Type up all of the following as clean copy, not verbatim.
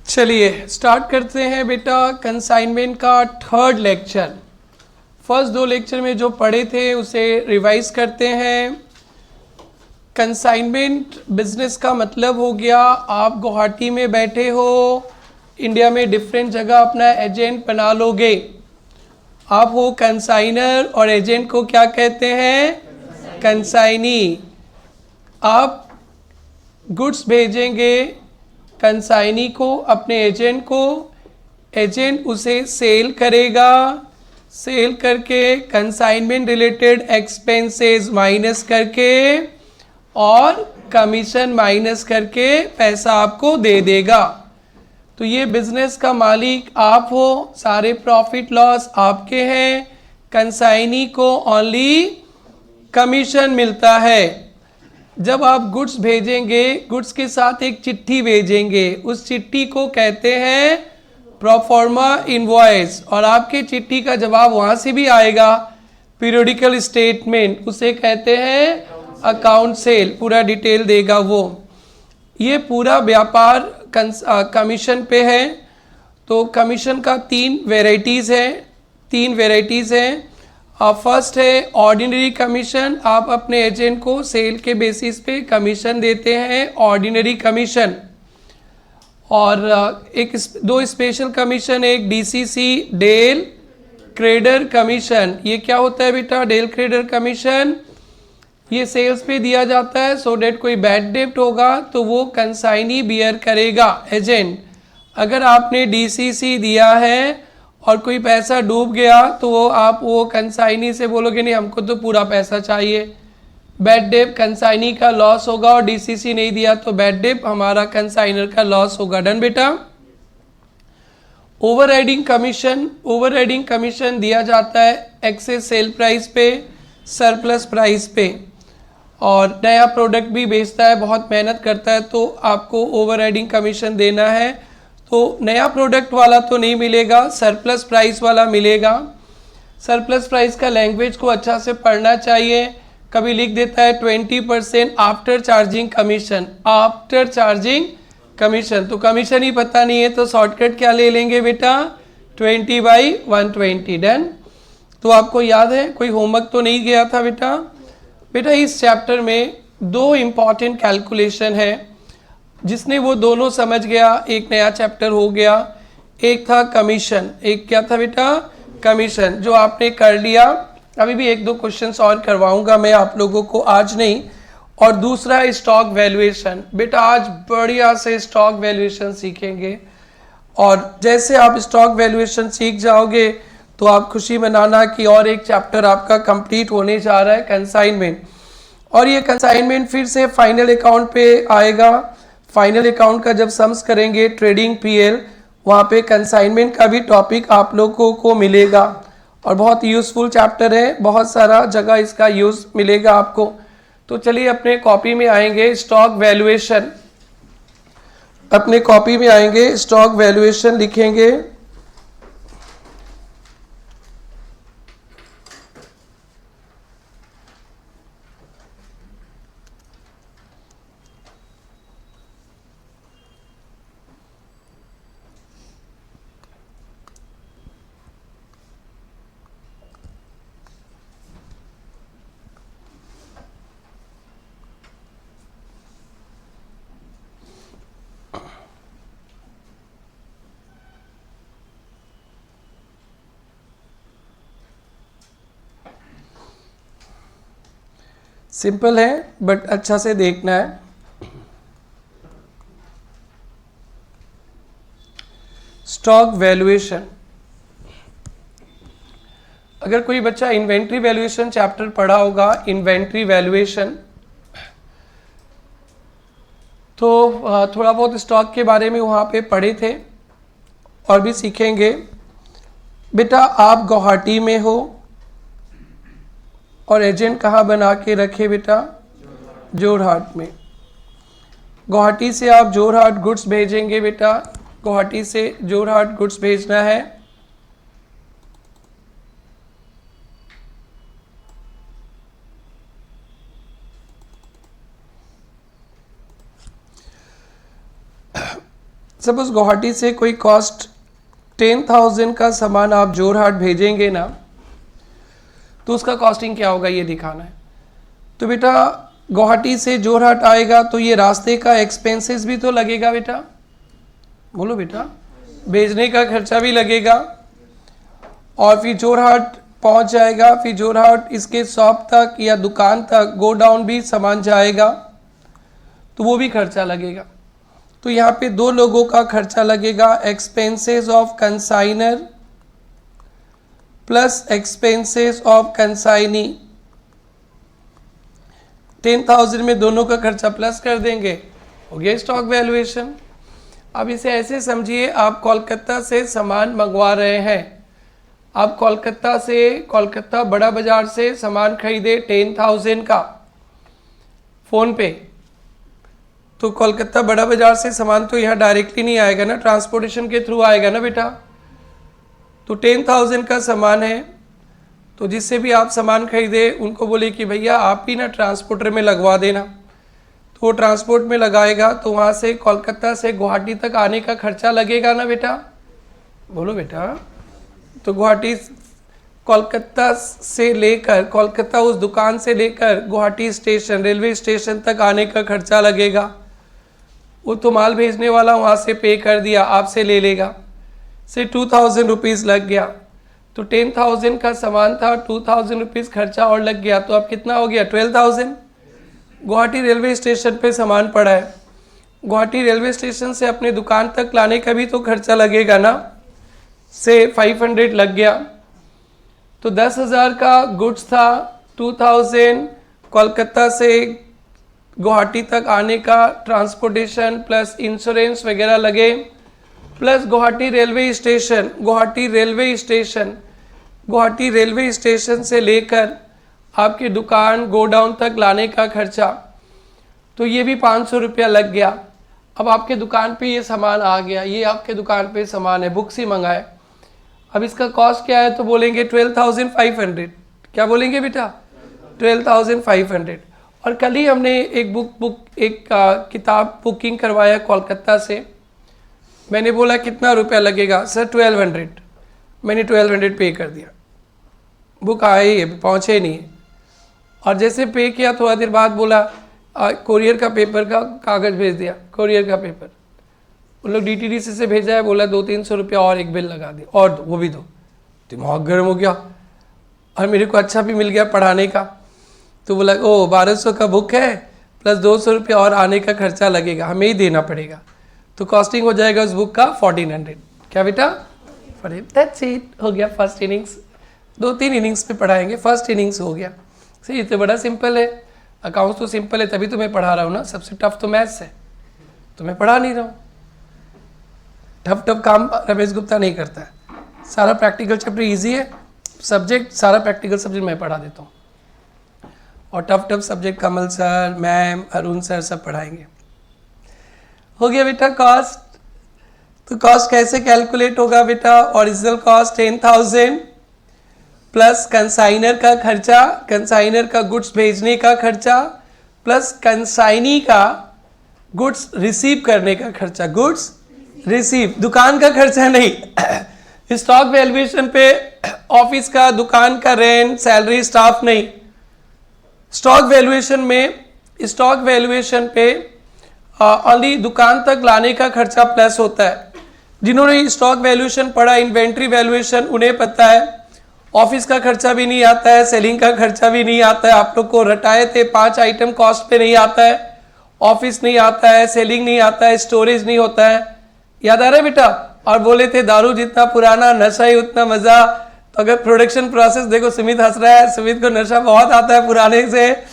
चलिए स्टार्ट करते हैं बेटा कंसाइनमेंट का थर्ड लेक्चर। फर्स्ट दो लेक्चर में जो पढ़े थे उसे रिवाइज करते हैं। कंसाइनमेंट बिजनेस का मतलब हो गया, आप गुवाहाटी में बैठे हो, इंडिया में डिफरेंट जगह अपना एजेंट बना लोगे। आप हो कंसाइनर और एजेंट को क्या कहते हैं? कंसाइनी। आप गुड्स भेजेंगे कंसाइनी को, अपने एजेंट को, एजेंट उसे सेल करेगा, सेल करके कंसाइनमेंट रिलेटेड एक्सपेंसेस माइनस करके और कमीशन माइनस करके पैसा आपको दे देगा। तो ये बिजनेस का मालिक आप हो, सारे प्रॉफिट लॉस आपके हैं, कंसाइनी को ओनली कमीशन मिलता है। जब आप गुड्स भेजेंगे, गुड्स के साथ एक चिट्ठी भेजेंगे, उस चिट्ठी को कहते हैं प्रोफॉर्मा इनवॉइस, और आपके चिट्ठी का जवाब वहाँ से भी आएगा पीरियोडिकल स्टेटमेंट, उसे कहते हैं अकाउंट सेल, पूरा डिटेल देगा वो। ये पूरा व्यापार कमीशन पे है। तो कमीशन का तीन वेराइटीज़ हैं। फर्स्ट है ऑर्डिनरी कमीशन, आप अपने एजेंट को सेल के बेसिस पे कमीशन देते हैं, ऑर्डिनरी कमीशन। और दो स्पेशल कमीशन, एक डीसीसी डेल क्रेडर कमीशन। ये क्या होता है बेटा? डेल क्रेडर कमीशन ये सेल्स पे दिया जाता है, सो डेट कोई बैड डेप्ट होगा तो वो कंसाइनी बियर करेगा एजेंट। अगर आपने डीसीसी दिया है और कोई पैसा डूब गया तो आप वो कंसाइनी से बोलोगे नहीं हमको तो पूरा पैसा चाहिए। बैड डेप कंसाइनी का लॉस होगा और डीसीसी नहीं दिया तो बैड डेप हमारा कंसाइनर का लॉस होगा। डन बेटा। ओवरराइडिंग कमीशन दिया जाता है एक्सेस सेल प्राइस पे, सरप्लस प्राइस पे। और नया प्रोडक्ट भी बेचता है, बहुत मेहनत करता है तो आपको ओवरराइडिंग कमीशन देना है। तो नया प्रोडक्ट वाला तो नहीं मिलेगा, सरप्लस प्राइस वाला मिलेगा। सरप्लस प्राइस का लैंग्वेज को अच्छा से पढ़ना चाहिए। कभी लिख देता है 20% after charging commission, after charging commission, तो कमीशन ही पता नहीं है तो शॉर्टकट क्या ले लेंगे बेटा? 20/120। डन। तो आपको याद है, कोई होमवर्क तो नहीं गया था बेटा? बेटा इस चैप्टर में दो इम्पॉर्टेंट कैलकुलेशन है, जिसने वो दोनों समझ गया एक नया चैप्टर हो गया। एक था कमीशन, एक क्या था बेटा? कमीशन, जो आपने कर लिया। अभी भी एक दो क्वेश्चंस और करवाऊंगा मैं आप लोगों को, आज नहीं। और दूसरा स्टॉक वैल्यूएशन। बेटा आज बढ़िया से स्टॉक वैल्यूएशन सीखेंगे, और जैसे आप स्टॉक वैल्यूएशन सीख जाओगे तो आप खुशी मनाना कि और एक चैप्टर आपका कंप्लीट होने जा रहा है, कंसाइनमेंट। और ये कंसाइनमेंट फिर से फाइनल अकाउंट पे आएगा। फाइनल अकाउंट का जब सम्स करेंगे ट्रेडिंग पीएल, वहाँ पे कंसाइनमेंट का भी टॉपिक आप लोगों को मिलेगा, और बहुत यूज़फुल चैप्टर है, बहुत सारा जगह इसका यूज़ मिलेगा आपको। तो चलिए अपने कॉपी में आएंगे स्टॉक वैल्यूएशन, अपने कॉपी में आएंगे स्टॉक वैल्यूएशन लिखेंगे। सिंपल है बट अच्छा से देखना है। स्टॉक वैल्यूएशन, अगर कोई बच्चा इन्वेंट्री वैल्यूएशन चैप्टर पढ़ा होगा, इन्वेंट्री वैल्यूएशन, तो थोड़ा बहुत स्टॉक के बारे में वहाँ पे पढ़े थे और भी सीखेंगे। बेटा आप गुवाहाटी में हो और एजेंट कहाँ बना के रखे बेटा? जोरहाट में। गुवाहाटी से आप जोरहाट गुड्स भेजेंगे बेटा, गुवाहाटी से जोरहाट गुड्स भेजना है। सपोज गुवाहाटी से कोई कॉस्ट 10,000 का सामान आप जोरहाट भेजेंगे ना, तो उसका कॉस्टिंग क्या होगा ये दिखाना है। तो बेटा गुवाहाटी से जोरहाट आएगा तो ये रास्ते का एक्सपेंसेस भी तो लगेगा बेटा, बोलो बेटा, भेजने का खर्चा भी लगेगा, और फिर जोरहाट पहुंच जाएगा, फिर जोरहाट इसके शॉप तक या दुकान तक गोडाउन भी सामान जाएगा, तो वो भी खर्चा लगेगा। तो यहाँ पे दो लोगों का खर्चा लगेगा, expenses of consignor plus expenses of consignee. 10,000 में दोनों का खर्चा प्लस कर देंगे, हो गया स्टॉक वैल्यूएशन। अब इसे ऐसे समझिए, आप कोलकाता से सामान मंगवा रहे हैं, आप कोलकाता बड़ा बाजार से सामान खरीदे 10,000 का फ़ोन पे, तो कोलकाता बड़ा बाजार से सामान तो यहाँ डायरेक्टली नहीं आएगा ना, ट्रांसपोर्टेशन के थ्रू आएगा ना बेटा। तो 10,000 का सामान है, तो जिससे भी आप सामान खरीदे उनको बोले कि भैया आप भी ना ट्रांसपोर्टर में लगवा देना, तो वो ट्रांसपोर्ट में लगाएगा, तो वहाँ से कोलकाता से गुवाहाटी तक आने का खर्चा लगेगा ना बेटा, बोलो बेटा। तो गुवाहाटी कोलकाता से लेकर, कोलकाता उस दुकान से लेकर गुवाहाटी स्टेशन रेलवे स्टेशन तक आने का खर्चा लगेगा। वो तो माल भेजने वाला वहाँ से पे कर दिया, आपसे ले लेगा, से 2,000 रुपीज़ लग गया। तो 10,000 का सामान था, 2,000 रुपीज़ खर्चा और लग गया, तो अब कितना हो गया? 12,000। गुवाहाटी रेलवे स्टेशन पे सामान पड़ा है, गुवाहाटी रेलवे स्टेशन से अपने दुकान तक लाने का भी तो खर्चा लगेगा ना, से 500 लग गया। तो 10,000 का गुड्स था, 2,000 कोलकाता से गुवाहाटी तक आने का ट्रांसपोर्टेशन प्लस इंश्योरेंस वगैरह लगे, प्लस गुवाहाटी रेलवे स्टेशन से लेकर आपकी दुकान गोडाउन तक लाने का खर्चा, तो ये भी 500 रुपया लग गया। अब आपके दुकान पे ये सामान आ गया, ये आपके दुकान पे सामान है, बुक्स ही मंगाए, अब इसका कॉस्ट क्या है? तो बोलेंगे 12,500। क्या बोलेंगे बेटा? 12,500। और कल ही हमने एक किताब बुकिंग करवाया कोलकाता से, मैंने बोला कितना रुपया लगेगा? सर 1200। मैंने 1200 पे कर दिया, बुक आई है, पहुँचे नहीं है। और जैसे पे किया थोड़ा देर बाद बोला कोरियर का पेपर का कागज़ भेज दिया, कोरियर का पेपर उन लोग DTDC से भेजा है, बोला 200-300 रुपया और एक बिल लगा दिया, और वो भी दो। दिमाग गर्म हो गया, और मेरे को अच्छा भी मिल गया पढ़ाने का, तो बोला ओ 1200 का बुक है प्लस 200 रुपया और आने का खर्चा लगेगा, हमें ही देना पड़ेगा, तो कॉस्टिंग हो जाएगा उस बुक का 1400। क्या बेटा? दैट्स इट, हो गया फर्स्ट इनिंग्स। 2-3 इनिंग्स पे पढ़ाएंगे, फर्स्ट इनिंग्स हो गया। सही, तो बड़ा सिंपल है, अकाउंट्स तो सिंपल है, तभी तो मैं पढ़ा रहा हूँ ना, सबसे टफ तो मैथ्स है, तो मैं पढ़ा नहीं रहा हूँ। टफ काम रमेश गुप्ता नहीं करता है, सारा प्रैक्टिकल चैप्टर इजी है, सब्जेक्ट सारा प्रैक्टिकल सब्जेक्ट मैं पढ़ा देता हूँ, और टफ सब्जेक्ट कमल सर, मैम, अरुण सर सब पढ़ाएंगे। हो गया बेटा कॉस्ट। तो कॉस्ट कैसे कैलकुलेट होगा बेटा? ओरिजिनल कॉस्ट 10,000 प्लस कंसाइनर का खर्चा, कंसाइनर का गुड्स भेजने का खर्चा, प्लस कंसाइनी का गुड्स रिसीव करने का खर्चा, गुड्स रिसीव, दुकान का खर्चा नहीं। स्टॉक वैल्यूएशन पे ऑफिस का, दुकान का रेंट, सैलरी, स्टाफ नहीं। स्टॉक वैल्यूएशन पे ओनली दुकान तक लाने का खर्चा प्लस होता है। जिन्होंने स्टॉक वैल्यूएशन पढ़ा, इन्वेंट्री वैल्यूएशन, उन्हें पता है ऑफिस का खर्चा भी नहीं आता है, सेलिंग का खर्चा भी नहीं आता है। आप लोग को रटाए थे 5 आइटम कॉस्ट पे नहीं आता है, ऑफिस नहीं आता है, सेलिंग नहीं आता है, स्टोरेज नहीं होता है, याद आ रहा है बेटा? और बोले थे दारू जितना पुराना नशा ही उतना मजा। तो अगर प्रोडक्शन प्रोसेस देखो, सुमित हंस रहा है, सुमित को नशा बहुत आता है पुराने से।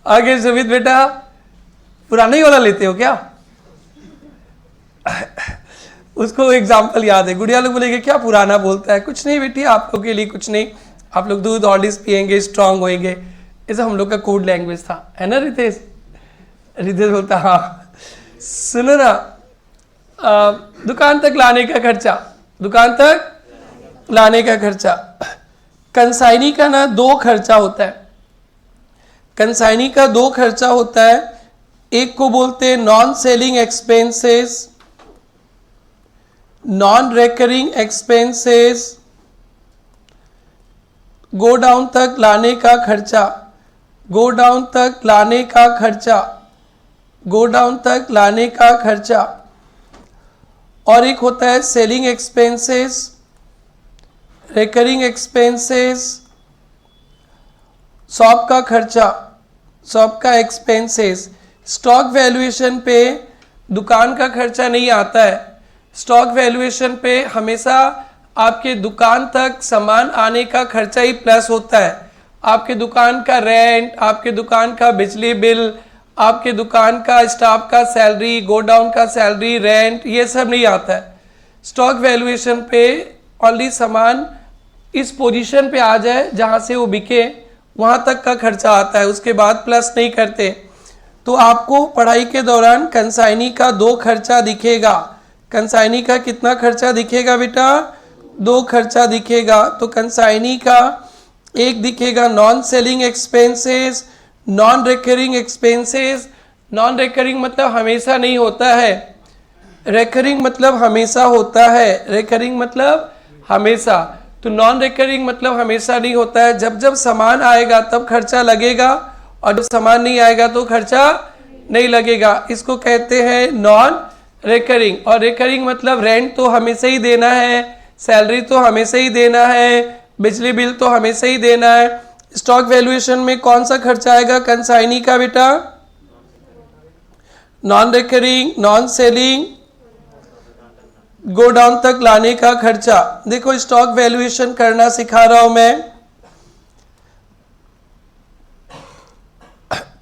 आगे सुमित बेटा पुराना ही वाला लेते हो क्या? उसको एग्जाम्पल याद है। गुड़िया लोग बोलेंगे क्या पुराना बोलता है? कुछ नहीं बेटी, आप लोग के लिए कुछ नहीं, आप लोग दूध हॉर्लिक्स पियेंगे, स्ट्रांग होएंगे। ऐसा हम लोग का कोड लैंग्वेज था, है ना रितेश? रितेश बोलता हाँ। सुनो ना, दुकान तक लाने का खर्चा, दुकान तक लाने का खर्चा। कंसाइनी का ना 2 खर्चा होता है। कंसाइनी का 2 खर्चा होता है। एक को बोलते हैं non selling expenses, non recurring expenses, godown तक लाने का खर्चा, गोडाउन तक लाने का खर्चा, गोडाउन तक लाने का खर्चा। और एक होता है selling expenses, recurring expenses, shop का खर्चा, शॉप का एक्सपेंसेस। स्टॉक वैल्यूएशन पे दुकान का खर्चा नहीं आता है। स्टॉक वैल्यूएशन पे हमेशा आपके दुकान तक सामान आने का खर्चा ही प्लस होता है। आपके दुकान का रेंट, आपके दुकान का बिजली बिल, आपके दुकान का स्टाफ का सैलरी, गोडाउन का सैलरी, रेंट, ये सब नहीं आता है। स्टॉक वैल्यूएशन पे ओनली सामान इस पोजीशन पे आ जाए जहाँ से वो बिके, वहाँ तक का खर्चा आता है, उसके बाद प्लस नहीं करते। तो आपको पढ़ाई के दौरान कंसाइनी का 2 खर्चा दिखेगा। कंसाइनी का कितना खर्चा दिखेगा बेटा? 2 खर्चा दिखेगा। तो कंसाइनी का एक दिखेगा non selling expenses, non recurring expenses. Non recurring मतलब हमेशा नहीं होता है, रिकरिंग मतलब हमेशा होता है। रिकरिंग मतलब हमेशा, तो नॉन रिकरिंग मतलब हमेशा नहीं होता है। जब जब सामान आएगा तब खर्चा लगेगा, और जब सामान नहीं आएगा तो खर्चा नहीं लगेगा। इसको कहते हैं नॉन रिकरिंग। और रिकरिंग मतलब रेंट तो हमेशा ही देना है, सैलरी तो हमेशा ही देना है, बिजली बिल तो हमेशा ही देना है। स्टॉक वैल्यूएशन में कौन सा खर्चा आएगा कंसाइनी का बेटा? Non recurring, non selling, godown तक लाने का खर्चा। देखो स्टॉक वैल्यूएशन करना सिखा रहा हूं मैं।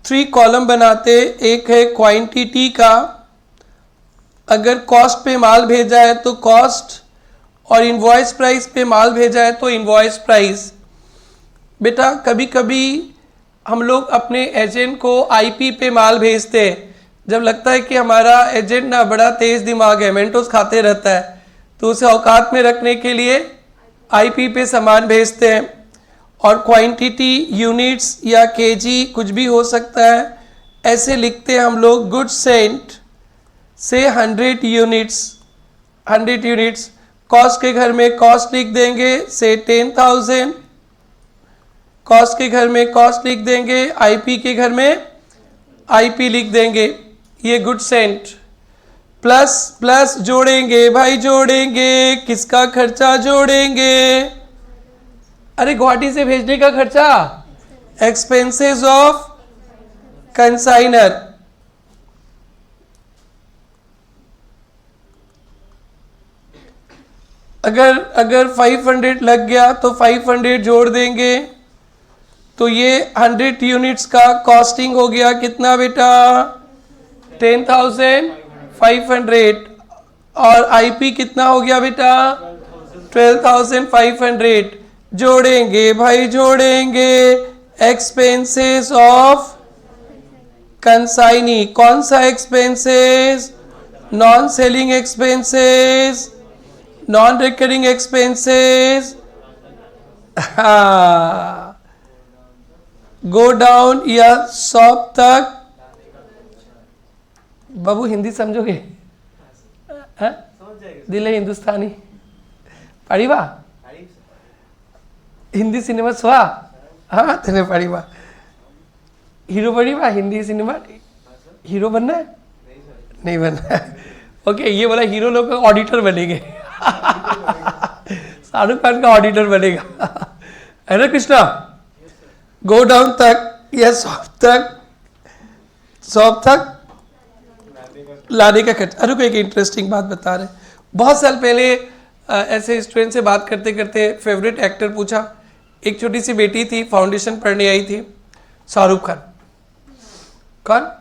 3 कॉलम बनाते, एक है क्वांटिटी का, अगर कॉस्ट पे माल भेजा है तो कॉस्ट, और इनवॉइस प्राइस पे माल भेजा है तो इनवॉइस प्राइस। बेटा कभी कभी हम लोग अपने एजेंट को आईपी पे माल भेजते हैं। जब लगता है कि हमारा एजेंट ना बड़ा तेज दिमाग है, मेंटोस खाते रहता है, तो उसे औकात में रखने के लिए आईपी पे सामान भेजते हैं। और क्वांटिटी यूनिट्स या केजी कुछ भी हो सकता है, ऐसे लिखते हैं हम लोग। गुड सेंट से 100 यूनिट्स, 100 यूनिट्स। कॉस्ट के घर में कॉस्ट लिख देंगे से 10,000, कॉस्ट के घर में कॉस्ट लिख देंगे, आईपी के घर में आईपी लिख देंगे। ये गुड सेंट। प्लस प्लस जोड़ेंगे भाई, जोड़ेंगे, किसका खर्चा जोड़ेंगे? अरे गुवाहाटी से भेजने का खर्चा, एक्सपेंसेस ऑफ कंसाइनर। अगर 500 लग गया तो 500 जोड़ देंगे, तो ये 100 यूनिट्स का कॉस्टिंग हो गया कितना बेटा? 10,500। और आईपी कितना हो गया बेटा? 12,500। जोड़ेंगे भाई जोड़ेंगे, एक्सपेंसेस ऑफ कंसाइनी। कौन सा expenses? Non selling expenses, non recurring expenses. Go down या शॉप तक। बाबू हिंदी समझोगे? दिल हिंदुस्तानी पढ़ी बा? हिंदी सिनेमा सुहा? हाँ तेने पढ़ी बा? हीरो पढ़ी बा हिंदी सिनेमा? हीरो बनना है? नहीं बनना है। ओके, ये वाला हीरो लोग ऑडिटर बनेंगे। शाहरुख खान का ऑडिटर बनेगा। है कृष्णा, गो डाउन तक या शॉप तक लाने का खर्च। अरे को एक इंटरेस्टिंग बात बता रहे, बहुत साल पहले ऐसे स्टूडेंट से बात करते करते फेवरेट एक्टर पूछा, एक छोटी सी बेटी थी, फाउंडेशन पढ़ने आई थी, शाहरुख खान। कौन?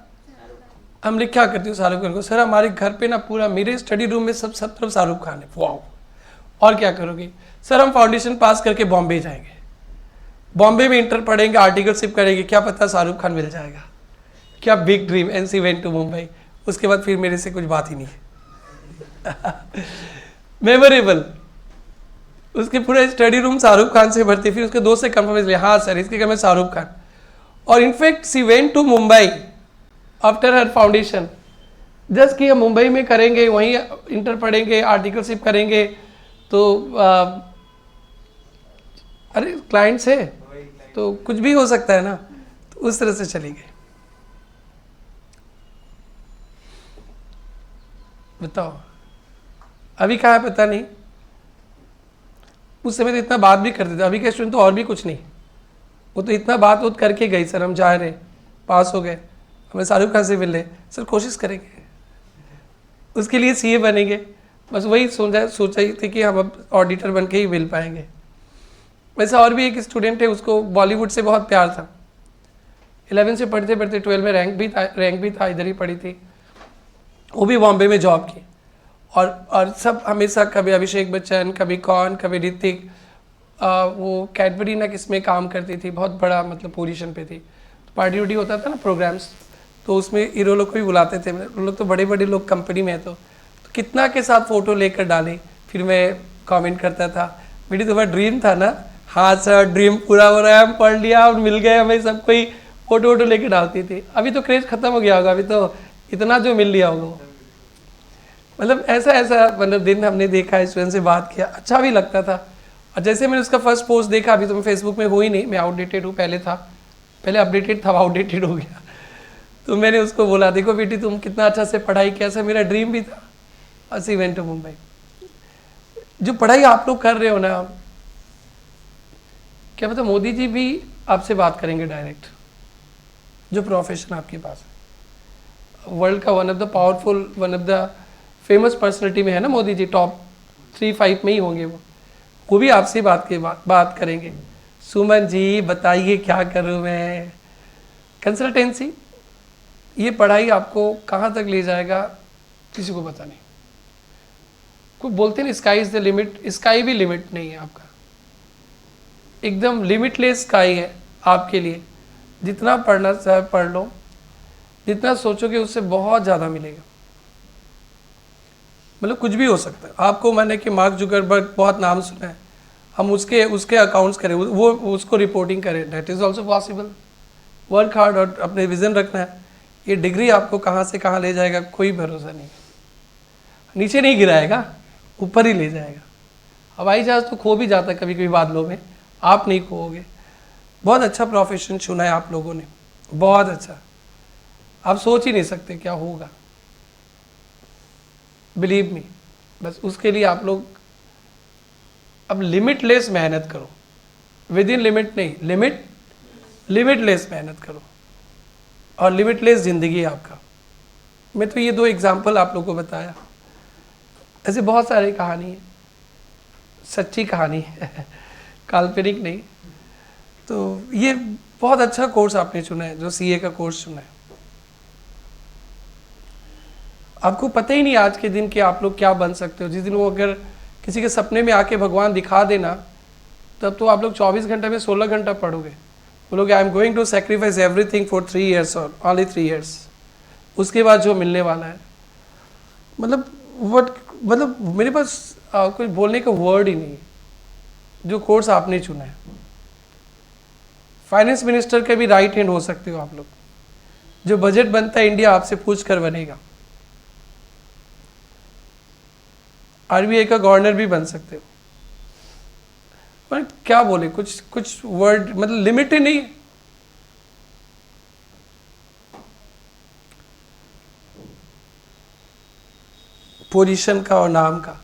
हमने क्या करती हूँ शाहरुख खान को? सर हमारे घर पे ना पूरा, मेरे स्टडी रूम में सब तरफ शाहरुख खान है। वाह, और क्या करोगे? सर हम फाउंडेशन पास करके बॉम्बे जाएंगे, बॉम्बे में इंटर पढ़ेंगे, आर्टिकलशिप करेंगे, क्या पता शाहरुख खान मिल जाएगा। क्या big dream. And she went to Mumbai. उसके बाद फिर मेरे से कुछ बात ही नहीं है। मेमोरेबल। उसके पूरा स्टडी रूम शाहरुख खान से भरती। फिर उसके दोस्त से कंफर्मेशन लिया, हाँ सर इसके घर में शाहरुख खान। और in fact she went to Mumbai after her foundation, just कि हम मुंबई में करेंगे, वहीं इंटर पढ़ेंगे, आर्टिकलशिप करेंगे। तो अरे क्लाइंट्स है तो कुछ भी हो सकता है ना, तो उस तरह से चली गई। बताओ अभी कहाँ है पता नहीं। उस समय तो इतना बात भी करते थे, अभी के स्टूडेंट तो और भी कुछ नहीं, वो तो इतना बात उत करके गई, सर हम जा रहे, पास हो गए, हमें शाहरुख खान से मिल रहे, सर कोशिश करेंगे, उसके लिए सीए बनेंगे। बस वही सोचा ही थी कि हम अब ऑडिटर बन के ही मिल पाएंगे। वैसे और भी एक स्टूडेंट है, उसको बॉलीवुड से बहुत प्यार था। 11 से पढ़ते पढ़ते 12 में रैंक भी था, इधर ही पढ़ी थी। वो भी बॉम्बे में जॉब की। और सब हमेशा, कभी अभिषेक बच्चन, कभी कौन, कभी ऋतिक, वो कैडबरी ना किस में काम करती थी, बहुत बड़ा मतलब पोजीशन पे थी। तो पार्टी वार्टी होता था ना, प्रोग्राम्स, तो उसमें हीरो लोग को भी बुलाते थे। उन लोग तो बड़े बड़े लोग कंपनी में है, तो कितना के साथ फ़ोटो लेकर डाले। फिर मैं कमेंट करता था, मेरी तो बड़ा ड्रीम था ना, हाँ सर ड्रीम पूरा हो रहा है, हम पढ़ लिया और मिल गए हमें, सब कोई फ़ोटो वोटो लेकर डालती थी। अभी तो क्रेज़ ख़त्म हो गया होगा, अभी तो इतना जो मिल लिया होगा। मतलब ऐसा मतलब दिन हमने देखा, स्टूडेंट से बात किया, अच्छा भी लगता था। और जैसे मैंने उसका फर्स्ट पोस्ट देखा, अभी तो मैं फेसबुक में हो ही नहीं, मैं आउटडेटेड हूँ, पहले अपडेटेड था, आउटडेटेड हो गया। तो मैंने उसको बोला, देखो बेटी तुम कितना अच्छा से पढ़ाई किया, ऐसा मेरा ड्रीम भी था। बस इवेंट टू मुंबई। जो पढ़ाई आप लोग कर रहे हो ना, क्या पता मोदी जी भी आपसे बात करेंगे डायरेक्ट, जो प्रोफेशन आपके पास है। वर्ल्ड का one of the powerful, one of the famous personality में है ना मोदी जी, टॉप 3-5 में ही होंगे वो भी आपसे बात करेंगे। सुमन जी बताइए क्या करूँ मैं। कंसल्टेंसी, ये पढ़ाई आपको कहाँ तक ले जाएगा किसी को पता नहीं। कोई बोलते हैं sky is the limit, sky भी लिमिट नहीं है आपका, एकदम लिमिटलेस स्काई है आपके लिए। जितना पढ़ना चाहे पढ़ लो, जितना सोचोगे उससे बहुत ज़्यादा मिलेगा। मतलब कुछ भी हो सकता है आपको। मैंने कि मार्क जुकरबर्ग बहुत नाम सुना है, हम उसके अकाउंट्स करें, वो उसको रिपोर्टिंग करें, that is also possible. Work hard और अपने विज़न रखना है। ये डिग्री आपको कहाँ से कहाँ ले जाएगा कोई भरोसा नहीं। नीचे नहीं गिराएगा, ऊपर ही ले जाएगा। हवाई जहाज़ तो खो भी जाता है कभी कभी बादलों में, आप नहीं खोओगे। बहुत अच्छा प्रोफेशन चुना है आप लोगों ने, बहुत अच्छा। आप सोच ही नहीं सकते क्या होगा, बिलीव मी। बस उसके लिए आप लोग अब लिमिटलेस मेहनत करो, विद इन लिमिट नहीं, लिमिटलेस मेहनत करो, और लिमिटलेस ज़िंदगी है आपका। मैं तो ये 2 एग्जाम्पल आप लोगों को बताया, ऐसे बहुत सारी कहानी है, सच्ची कहानी है, काल्पनिक नहीं। तो ये बहुत अच्छा कोर्स आपने चुना है, जो सीए का कोर्स चुना है। आपको पता ही नहीं आज के दिन कि आप लोग क्या बन सकते हो। जिस दिन वो अगर किसी के सपने में आके भगवान दिखा देना, तब तो आप लोग 24 घंटे में 16 घंटा पढ़ोगे। बोलोगे I am going to sacrifice everything for 3 years और ओनली 3 years। उसके बाद जो मिलने वाला है, मतलब मेरे पास कुछ बोलने का वर्ड ही नहीं है। जो कोर्स आपने चुना है, फाइनेंस मिनिस्टर के भी राइट हैंड हो सकते हो आप लोग। जो बजट बनता है इंडिया आपसे पूछ कर बनेगा। आरबीआई का गवर्नर भी बन सकते हो। पर क्या बोले, कुछ वर्ड मतलब लिमिट ही नहीं। पोजीशन का और नाम का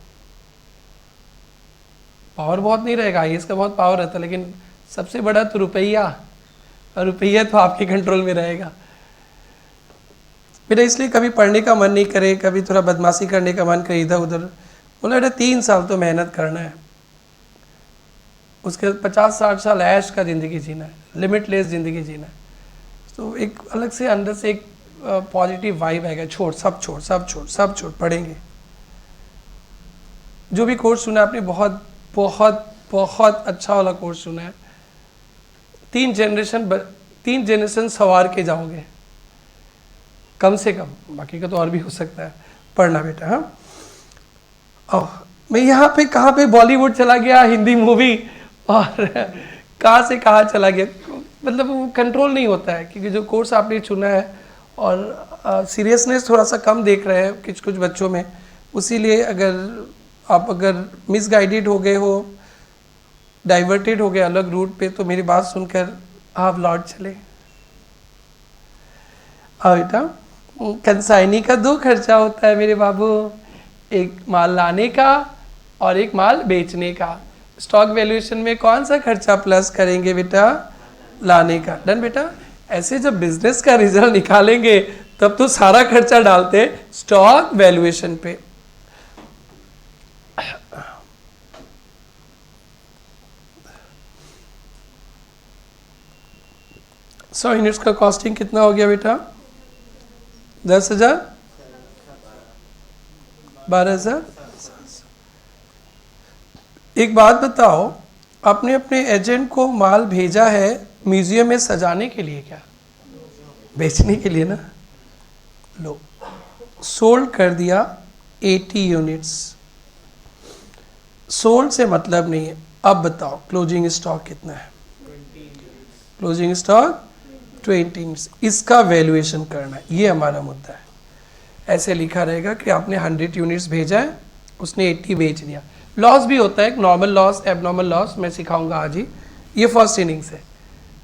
पावर बहुत नहीं रहेगा। आईएएस का बहुत पावर रहता है, लेकिन सबसे बड़ा तो रुपया, और रुपया तो आपके कंट्रोल में रहेगा। बेटा इसलिए कभी पढ़ने का मन नहीं करे, कभी थोड़ा बदमाशी करने का मन करे इधर उधर, बोला बेटा 3 साल तो मेहनत करना है, उसके बाद 50-60 साल ऐश का ज़िंदगी जीना है, लिमिटलेस ज़िंदगी जीना है। तो एक अलग से अंदर से एक पॉजिटिव वाइब आएगा, छोड़ सब छोड़ सब छोड़ सब छोड़, पढ़ेंगे। जो भी कोर्स सुना आपने, बहुत बहुत बहुत अच्छा वाला कोर्स सुना है। 3 जनरेशन सवार के जाओगे कम से कम, बाकी का तो और भी हो सकता है। पढ़ना बेटा। हाँ, मैं यहाँ पे कहाँ पे बॉलीवुड चला गया, हिंदी मूवी, और कहाँ से कहाँ चला गया, मतलब वो कंट्रोल नहीं होता है, क्योंकि जो कोर्स आपने चुना है और सीरियसनेस थोड़ा सा कम देख रहे हैं कुछ बच्चों में, उसीलिए अगर मिसगाइडेड हो गए हो, डाइवर्टेड हो गए अलग रूट पे, तो मेरी बात सुनकर आप लौट चले। हाँ बेटा, कंसाइनी का 2 खर्चा होता है मेरे बाबू, एक माल लाने का और एक माल बेचने का। स्टॉक वैल्यूएशन में कौन सा खर्चा प्लस करेंगे बेटा? लाने का। डन बेटा। ऐसे जब बिजनेस का रिजल्ट निकालेंगे तब तो सारा खर्चा डालते स्टॉक वैल्यूएशन पे। सौ यूनिट्स का कॉस्टिंग कितना हो गया बेटा? 10,000, 12,000। एक बात बताओ, आपने अपने एजेंट को माल भेजा है म्यूजियम में सजाने के लिए, क्या बेचने के लिए ना? लो, सोल्ड कर दिया 80 यूनिट्स। सोल्ड से मतलब नहीं है। अब बताओ क्लोजिंग स्टॉक कितना है? Closing stock 20 units. इसका वैल्यूएशन करना है, ये हमारा मुद्दा है। ऐसे लिखा रहेगा कि आपने 100 यूनिट्स भेजा है, उसने 80 बेच दिया। लॉस भी होता है, एक नॉर्मल लॉस, एबनॉर्मल लॉस, मैं सिखाऊंगा आज ही। ये फर्स्ट इनिंग्स है।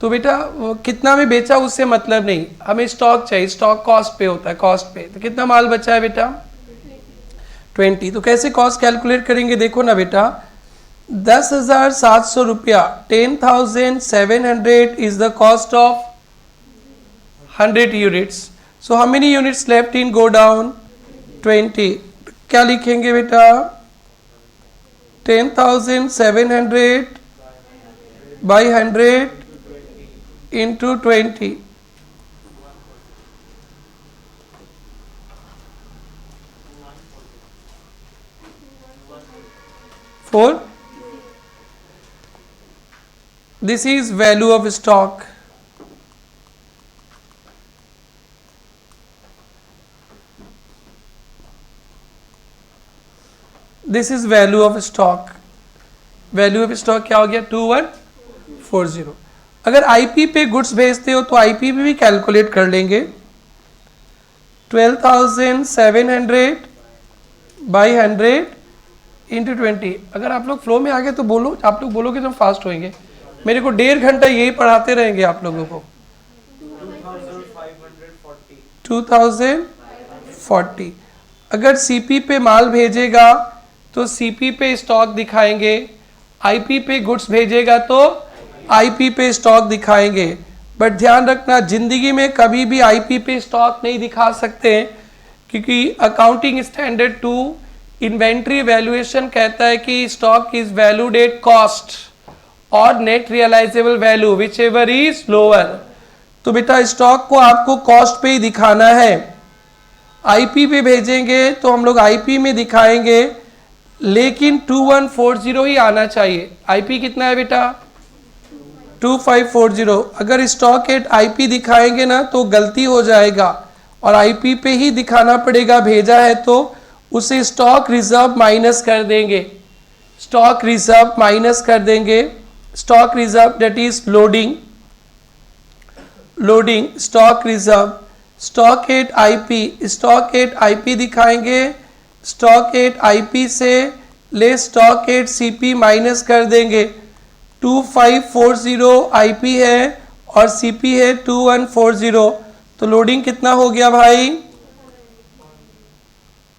तो बेटा कितना में बेचा उससे मतलब नहीं, हमें स्टॉक चाहिए। स्टॉक कॉस्ट पे होता है, कॉस्ट पे। तो कितना माल बचा है बेटा? 20। तो कैसे कॉस्ट कैलकुलेट करेंगे? देखो ना बेटा, 10,700 रुपया, 10,700 is the cost of 100 units. So how many units left in go down? 20। क्या लिखेंगे बेटा? 10,700 by 100 into 20। Four. This is value of stock. This is value of stock. Value of stock क्या हो गया? 2140। अगर आईपी पे गुड्स भेजते हो तो आईपी पे भी कैलकुलेट कर लेंगे। 12,700 बाई 100 इंटू 20। अगर आप लोग फ्लो में आ गए तो बोलो, आप लोग बोलोगे तो फास्ट होएंगे। मेरे को 1.5 घंटा यही पढ़ाते रहेंगे आप लोगों को। 2040। अगर सीपी पे माल भेजेगा तो सीपी पे स्टॉक दिखाएंगे, आईपी पे गुड्स भेजेगा तो आईपी पे स्टॉक दिखाएंगे। बट ध्यान रखना, जिंदगी में कभी भी आईपी पे स्टॉक नहीं दिखा सकते, क्योंकि अकाउंटिंग स्टैंडर्ड 2 इन्वेंट्री वैल्यूएशन कहता है कि stock is valued at cost और net realisable value which ever is lower. तो बेटा स्टॉक को आपको कॉस्ट पे ही दिखाना है। आईपी पे भेजेंगे तो हम लोग आईपी में दिखाएंगे, लेकिन 2140 ही आना चाहिए। आईपी कितना है बेटा? 2540। अगर स्टॉक एट आईपी दिखाएंगे ना तो गलती हो जाएगा, और आईपी पे ही दिखाना पड़ेगा। भेजा है तो उसे स्टॉक रिजर्व माइनस कर देंगे, स्टॉक रिजर्व माइनस कर देंगे। Stock reserve that is loading, stock reserve, stock at IP, stock at IP दिखाएंगे, स्टॉक एट आईपी से ले स्टॉक एट सीपी माइनस कर देंगे। 2540 आईपी है और सीपी है 2140। तो लोडिंग कितना हो गया भाई?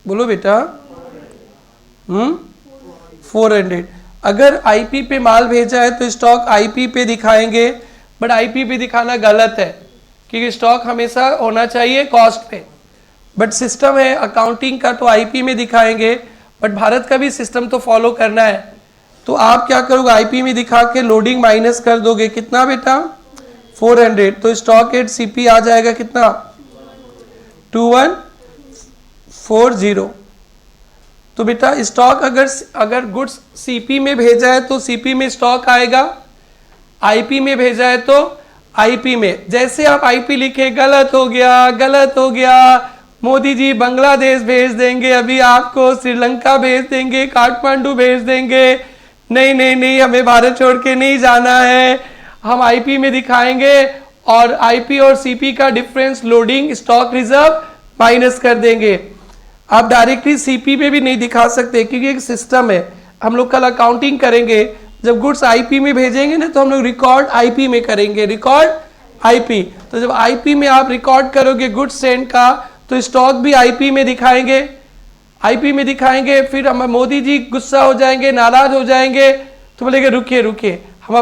बोलो बेटा। 400। अगर आईपी पे माल भेजा है तो स्टॉक आईपी पे दिखाएंगे, बट आईपी पे दिखाना गलत है क्योंकि स्टॉक हमेशा होना चाहिए कॉस्ट पे। बट सिस्टम है अकाउंटिंग का तो आईपी में दिखाएंगे, बट भारत का भी सिस्टम तो फॉलो करना है। तो आप क्या करोगे, आईपी में दिखा के लोडिंग माइनस कर दोगे, कितना बेटा 400, तो स्टॉक एट सीपी आ जाएगा कितना 2140। तो बेटा स्टॉक अगर गुड्स सीपी में भेजा है तो सीपी में स्टॉक आएगा, आईपी में भेजा है तो आईपी में। जैसे आप आईपी लिखे गलत हो गया, गलत हो गया, मोदी जी बांग्लादेश भेज देंगे, अभी आपको श्रीलंका भेज देंगे, काठमांडू भेज देंगे, नहीं नहीं नहीं हमें भारत छोड़ के नहीं जाना है, हम आईपी में दिखाएंगे और आईपी और सीपी का difference loading stock reserve minus कर देंगे। आप डायरेक्टली सीपी में भी नहीं दिखा सकते क्योंकि एक सिस्टम है। हम लोग कल अकाउंटिंग करेंगे, जब गुड्स आईपी में भेजेंगे ना तो हम लोग रिकॉर्ड आईपी में करेंगे, रिकॉर्ड आईपी। तो जब आईपी में आप रिकॉर्ड करोगे गुड्स सेंड का तो स्टॉक भी आईपी में दिखाएंगे, आईपी में दिखाएंगे। फिर हम मोदी जी गुस्सा हो जाएंगे, नाराज हो जाएंगे, तो बोलेंगे रुकिए रुकिए, हम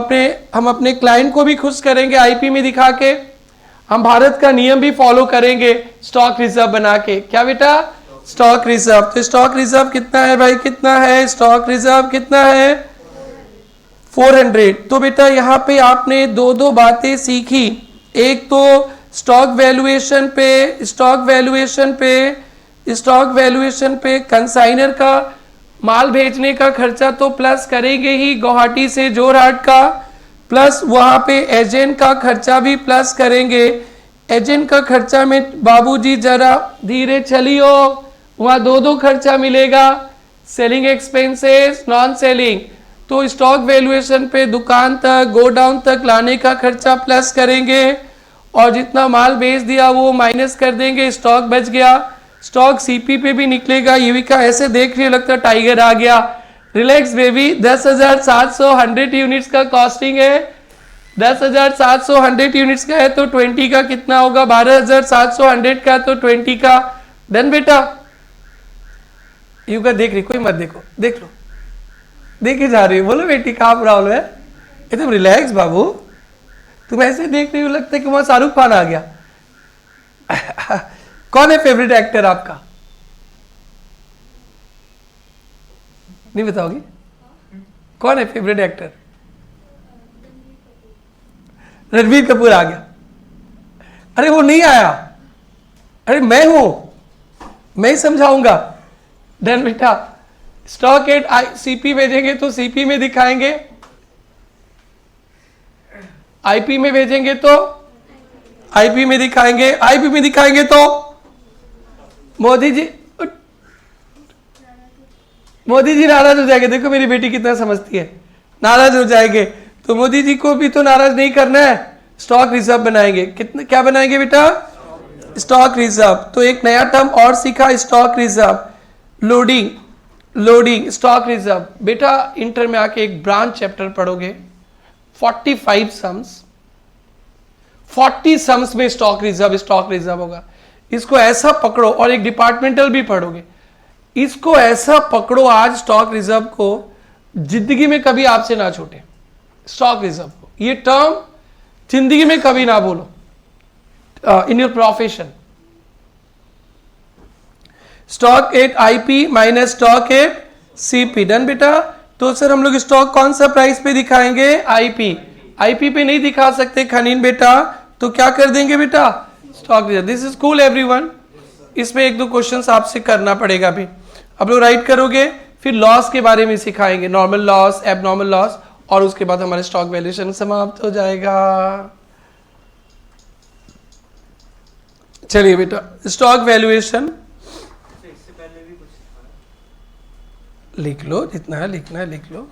अपने क्लाइंट को भी खुश करेंगे आईपी में दिखा के, हम भारत का नियम भी फॉलो करेंगे स्टॉक रिजर्व बना के। क्या बेटा स्टॉक रिजर्व। तो स्टॉक रिजर्व कितना है भाई, कितना है स्टॉक रिजर्व, कितना है 400। तो बेटा यहाँ पे आपने दो बातें सीखी, एक तो स्टॉक वैल्यूएशन पे कंसाइनर का माल भेजने का खर्चा तो प्लस करेंगे ही गुवाहाटी से जोरहाट का, प्लस वहां पे एजेंट का खर्चा भी प्लस करेंगे। एजेंट का खर्चा में बाबूजी जरा धीरे चलियो, वहां दो खर्चा मिलेगा, सेलिंग एक्सपेंसेस, नॉन सेलिंग। तो स्टॉक वैल्यूएशन पे दुकान तक गोडाउन तक लाने का खर्चा प्लस करेंगे और जितना माल बेच दिया वो माइनस कर देंगे, स्टॉक बच गया। स्टॉक सीपी पे भी निकलेगा। युविका ऐसे देख रही लगता टाइगर आ गया। रिलैक्स बेबी, 10,700 100 यूनिट्स का कॉस्टिंग है, 10,700 100 यूनिट्स का है तो 20 का कितना होगा, 12,700 100 का तो 20 का। डन बेटा। युविका देख रही, कोई मत देखो, देख लो, देखे जा रही हो, बोलो बेटी कहाँ प्रॉब्लम है, एकदम रिलैक्स बाबू। तुम ऐसे देख रही हो लगता है कि वहां शाहरुख खान आ गया। कौन है फेवरेट एक्टर आपका, नहीं बताओगी कौन है फेवरेट एक्टर? रणबीर कपूर आ गया। अरे वो नहीं आया, अरे मैं हूं, मैं ही समझाऊंगा। डन बेटा। स्टॉक एट सीपी भेजेंगे तो सीपी में दिखाएंगे, आईपी में भेजेंगे तो आईपी में दिखाएंगे, आईपी में दिखाएंगे तो मोदी जी नाराज हो जाएंगे। देखो मेरी बेटी कितना समझती है, नाराज हो जाएंगे तो मोदी जी को भी तो नाराज नहीं करना है, स्टॉक रिजर्व बनाएंगे। कितने क्या बनाएंगे बेटा, स्टॉक रिजर्व। तो एक नया टर्म और सीखा, stock reserve, loading stock reserve. बेटा इंटर में आके एक ब्रांच चैप्टर पढ़ोगे, 45 सम्स, 40 सम्स में स्टॉक रिजर्व होगा। इसको ऐसा पकड़ो, और एक डिपार्टमेंटल भी पढ़ोगे, इसको ऐसा पकड़ो आज स्टॉक रिजर्व को, जिंदगी में कभी आपसे ना छूटे। स्टॉक रिजर्व को, ये टर्म जिंदगी में कभी ना बोलो in your profession. Stock at IP minus stock at CP. Done बेटा। तो सर हम लोग स्टॉक कौन सा प्राइस पे दिखाएंगे, आईपी पे नहीं दिखा सकते खनीन बेटा, तो क्या कर देंगे बेटा, stock reserve. This is cool everyone. इसमें एक दो क्वेश्चंस आपसे करना पड़ेगा भी, आप लोग राइट करोगे। फिर लॉस के बारे में सिखाएंगे, नॉर्मल लॉस, एबनॉर्मल लॉस, और उसके बाद हमारे स्टॉक वैल्यूएशन समाप्त हो जाएगा। चलिए बेटा, स्टॉक वैल्यूएशन लिख लो, जितना है लिखना है लिख लो।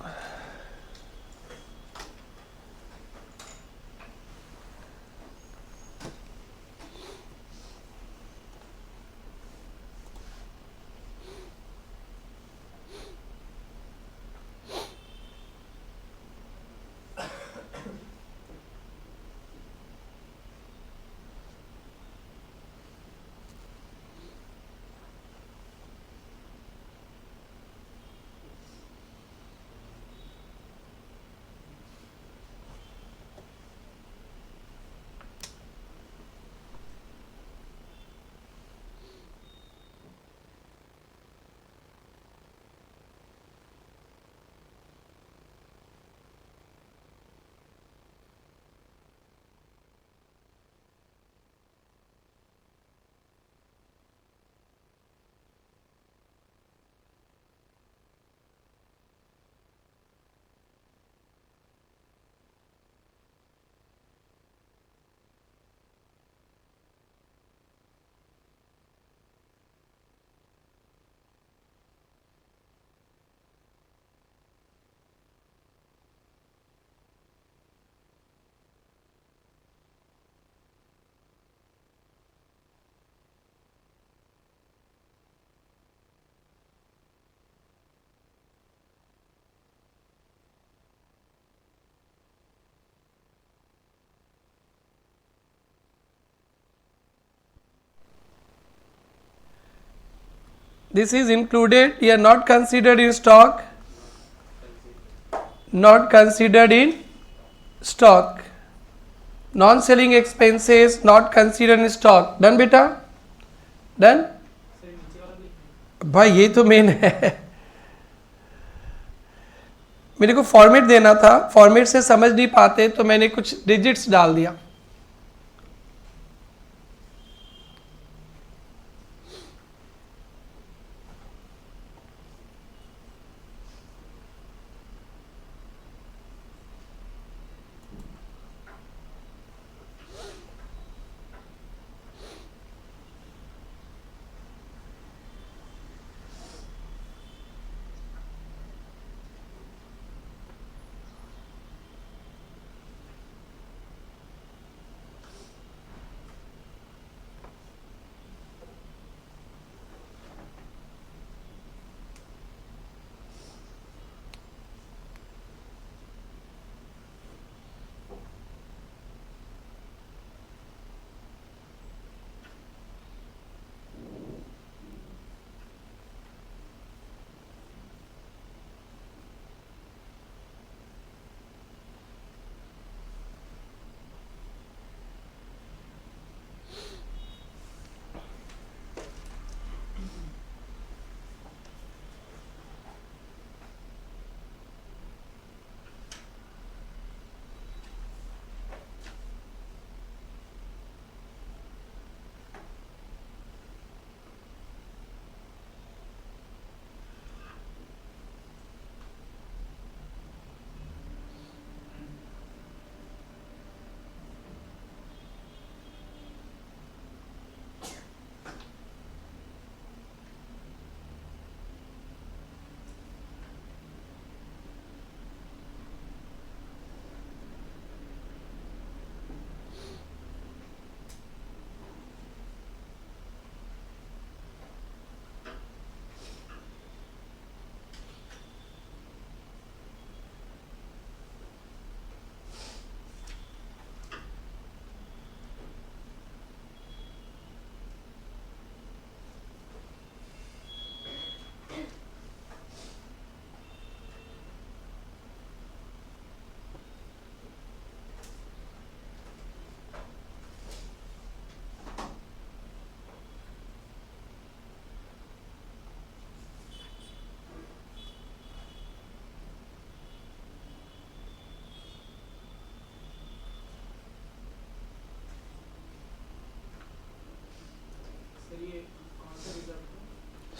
दिस इज इंक्लूडेड या not considered in stock, not considered in stock, non selling expenses not considered in stock. Done बेटा, डन भाई, ये तो मेन है। मेरे को फॉर्मेट देना था, फॉर्मेट से समझ नहीं पाते तो मैंने कुछ डिजिट्स डाल दिया।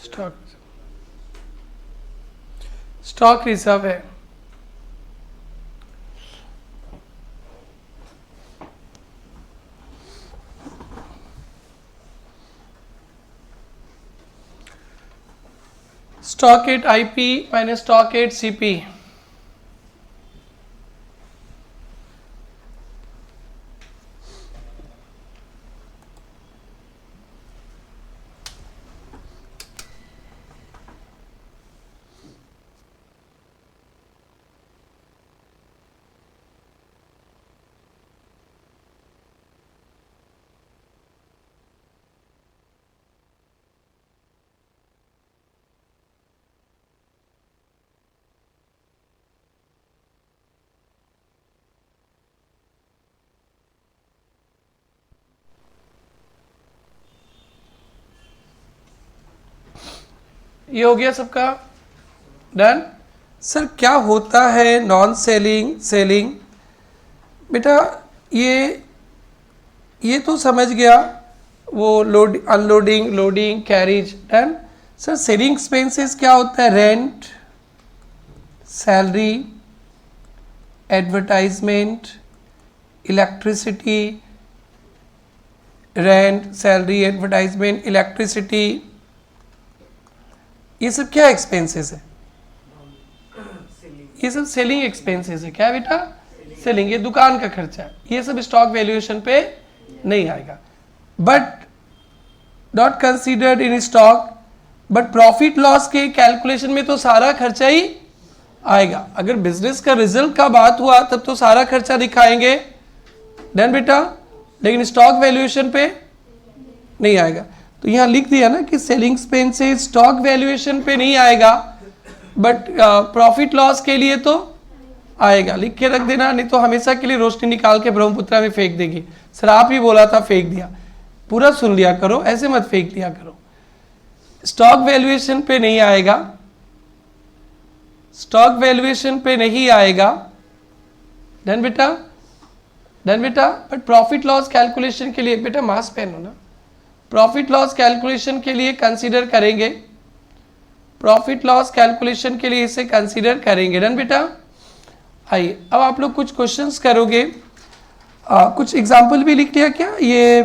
स्टॉक, स्टॉक रिजर्व है। Stock at IP minus stock at CP. ये हो गया सबका, डन। सर क्या होता है नॉन सेलिंग सेलिंग? बेटा ये तो समझ गया, वो load unloading loading carriage, done. Sir selling expenses क्या होता है? Rent, salary, advertisement, electricity, rent, salary, advertisement, electricity, ये सब क्या एक्सपेंसेस है? ये सब सेलिंग एक्सपेंसेस है। क्या बेटा? सेलिंग, ये दुकान का खर्चा है। ये सब स्टॉक वैल्यूएशन पे नहीं आएगा, but not considered in stock. But profit loss के कैलकुलेशन में तो सारा खर्चा ही आएगा। अगर बिजनेस का रिजल्ट का बात हुआ तब तो सारा खर्चा दिखाएंगे, डन बेटा, लेकिन स्टॉक वैल्यूएशन पे नहीं आएगा। तो यहाँ लिख दिया ना कि सेलिंग एक्सपेंसेस स्टॉक वैल्यूएशन पे नहीं आएगा, बट प्रॉफिट लॉस के लिए तो आएगा। लिख के रख देना, नहीं तो हमेशा के लिए रोशनी निकाल के ब्रह्मपुत्रा में फेंक देगी। सर आप ही बोला था, फेंक दिया। पूरा सुन लिया करो, ऐसे मत फेंक दिया करो। स्टॉक वैल्यूएशन पे नहीं आएगा, स्टॉक वैल्यूएशन पे नहीं आएगा। डन बेटा, डन बेटा। बट प्रॉफिट लॉस कैलकुलेशन के लिए बेटा मास्क पहनो ना, प्रॉफिट लॉस कैलकुलेशन के लिए कंसीडर करेंगे, प्रॉफिट लॉस कैलकुलेशन के लिए इसे कंसीडर करेंगे। डन बेटा। आइए अब आप लोग कुछ क्वेश्चंस करोगे, कुछ एग्जाम्पल भी लिख लिया क्या? ये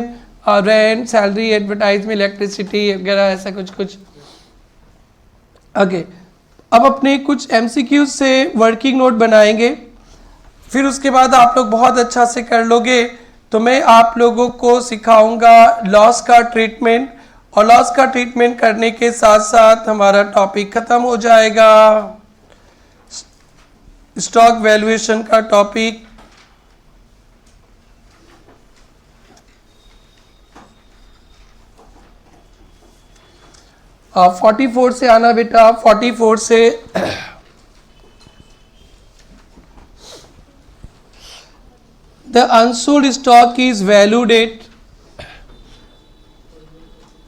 रेंट, सैलरी, एडवर्टाइजमेंट, इलेक्ट्रिसिटी वगैरह ऐसा कुछ कुछ। ओके, अब अपने कुछ एमसीक्यूज से वर्किंग नोट बनाएंगे, फिर उसके बाद आप लोग बहुत अच्छा से कर लोगे तो मैं आप लोगों को सिखाऊंगा लॉस का ट्रीटमेंट, और लॉस का ट्रीटमेंट करने के साथ साथ हमारा टॉपिक खत्म हो जाएगा, स्टॉक वैल्यूएशन का टॉपिक। आप 44 से आना बेटा, 44 से। The unsold stock is valued at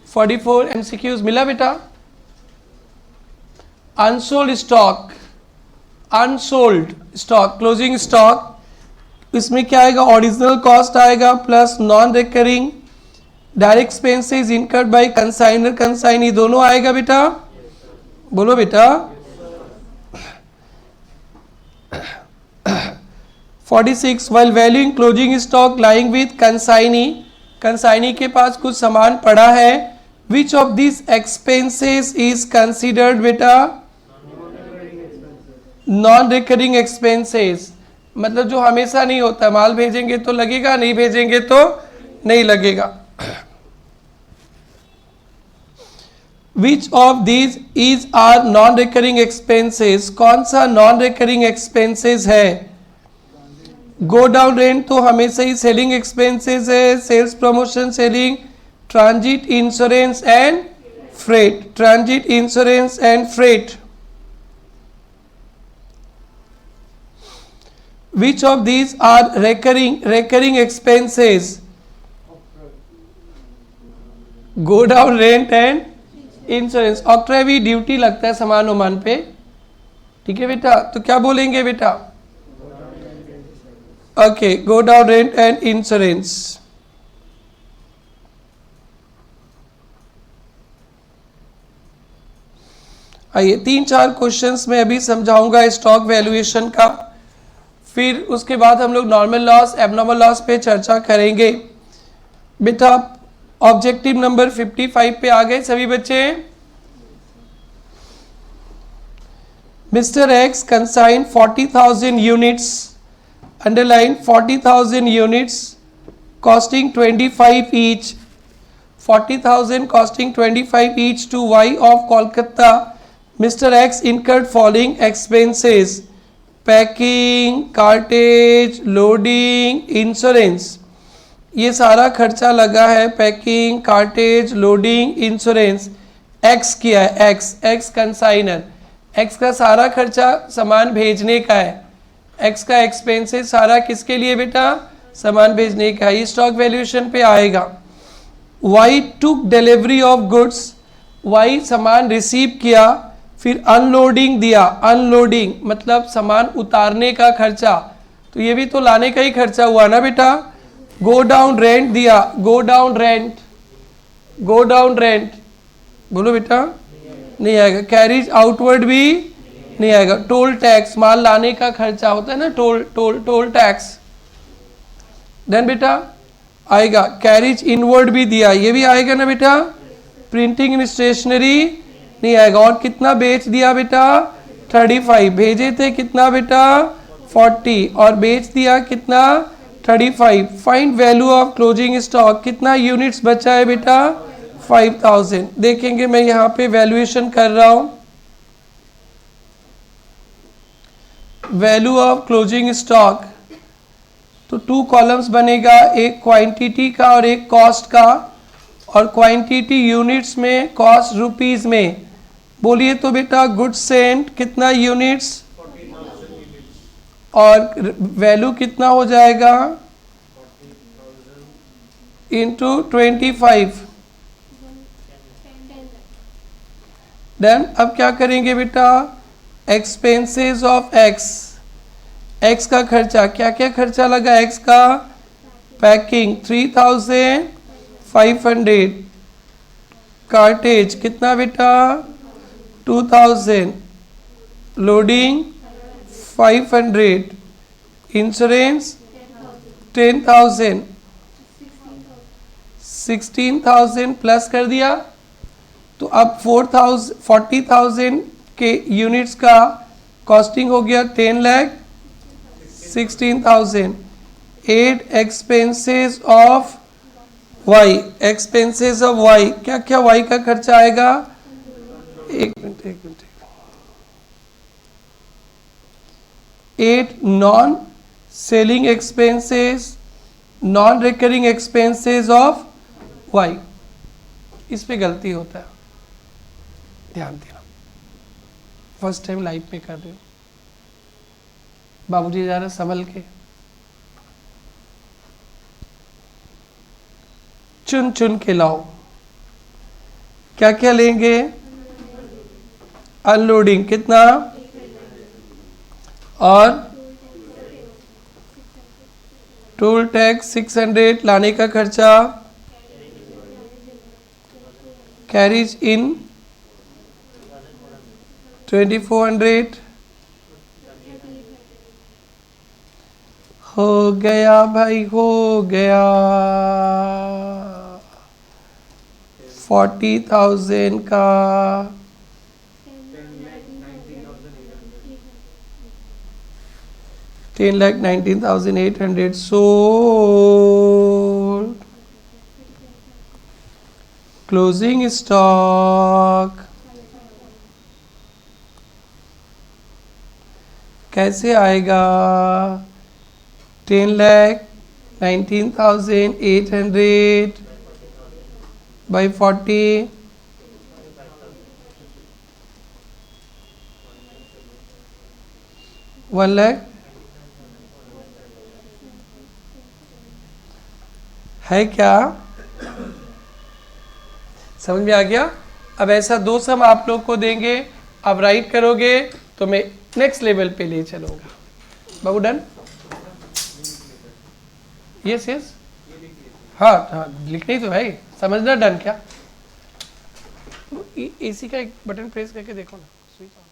44 MCQs मिला बेटा। Unsold stock, unsold stock, closing stock, इसमें क्या आएगा? ओरिजिनल कॉस्ट आएगा plus non recurring direct expenses incurred by consignor, consignee दोनों आएगा बेटा। बोलो बेटा। 46 while valuing closing stock lying with consignee, consignee के पास कुछ सामान पड़ा है, which of these expenses is considered बेटा? नॉन रिकरिंग एक्सपेंसेस, मतलब जो हमेशा नहीं होता, माल भेजेंगे तो लगेगा, नहीं भेजेंगे तो नहीं लगेगा। Which of these is are non recurring expenses, कौन सा नॉन रिकरिंग एक्सपेंसेस है? गो डाउन रेंट तो हमेशा ही सेलिंग एक्सपेंसेस है, sales promotion selling, transit insurance and freight, transit insurance and freight. Which of these are recurring expenses? Go down rent and insurance। Octroi duty लगता है सामान उमान पे, ठीक है बेटा, तो क्या बोलेंगे बेटा? Okay, go down rent and insurance. आइए 3-4 क्वेश्चंस में अभी समझाऊंगा स्टॉक वैल्यूएशन का, फिर उसके बाद हम लोग नॉर्मल लॉस, एबनॉर्मल लॉस पे चर्चा करेंगे। बेटा ऑब्जेक्टिव नंबर 55 पे आ गए सभी बच्चे। Mister x consign 40,000 units, underline 40,000 units costing 25 each, 40,000 costing 25 each to Y of Kolkata. Mr. X incurred following expenses: packing, cartage, loading, insurance. ये सारा खर्चा लगा है, packing, cartage, loading, insurance. X किया है, एक्स कंसाइनर, एक्स का सारा खर्चा सामान भेजने का है, एक्स का एक्सपेंसेस सारा किसके लिए बेटा? सामान भेजने का। ये स्टॉक वैल्यूएशन पे आएगा। Y took delivery of goods, Y सामान रिसीव किया, फिर अनलोडिंग दिया, अनलोडिंग मतलब सामान उतारने का खर्चा, तो ये भी तो लाने का ही खर्चा हुआ ना बेटा। गो डाउन रेंट दिया, go down rent, go down rent, बोलो बेटा नहीं आएगा। कैरिज आउटवर्ड भी नहीं आएगा। टोल टैक्स, माल लाने का खर्चा होता है ना, टोल टैक्स, देन बेटा आएगा। कैरिज इनवर्ड भी दिया, ये भी आएगा ना बेटा। प्रिंटिंग एंड स्टेशनरी नहीं आएगा। और कितना बेच दिया बेटा? 35, भेजे थे कितना बेटा? 40, और बेच दिया कितना? 35। Find value of closing stock, कितना यूनिट्स बचा है बेटा? 5000। देखेंगे मैं यहाँ पे वैल्यूएशन कर रहा हूँ, वैल्यू ऑफ क्लोजिंग स्टॉक, तो 2 कॉलम्स बनेगा, एक क्वांटिटी का और एक कॉस्ट का, और क्वांटिटी यूनिट्स में, कॉस्ट रुपीस में। बोलिए तो बेटा गुड्स सेंट कितना यूनिट्स, और वैल्यू कितना हो जाएगा इंटू 25। देन अब क्या करेंगे बेटा, एक्सपेंसेस ऑफ एक्स, एक्स का खर्चा, क्या क्या खर्चा लगा एक्स का, पैकिंग 3500, कार्टेज कितना बेटा 2000, लोडिंग 500, इंश्योरेंस 10,000, 16,000 प्लस कर दिया। तो अब 40,000 के यूनिट्स का कॉस्टिंग हो गया 10,16,000। Add expenses of Y, expenses of Y, क्या क्या वाई का खर्चा आएगा, एक minute, 8 non selling expenses, non recurring expenses of Y. इस पे गलती होता है, ध्यान देना, फर्स्ट टाइम लाइफ में कर रहे हो। बाबूजी जा रहे संभल के, चुन चुन के लाओ। क्या क्या लेंगे, अनलोडिंग कितना, और टोल टैक्स 600, लाने का खर्चा, कैरीज इन 2400। हो गया भाई, हो गया 40,000 का, 10,19,800 sold, closing stock कैसे आएगा, 10,19,800 by 40, 1 लाख है क्या, समझ में आ गया। अब ऐसा दो सम आप लोग को देंगे, आप राइट करोगे तो मैं नेक्स्ट लेवल पे ले चलूंगा। बाबू डन, यस यस, हाँ हाँ लिखनी तो भाई, समझना डन क्या। एसी का एक बटन प्रेस करके देखो ना, स्विच ऑन।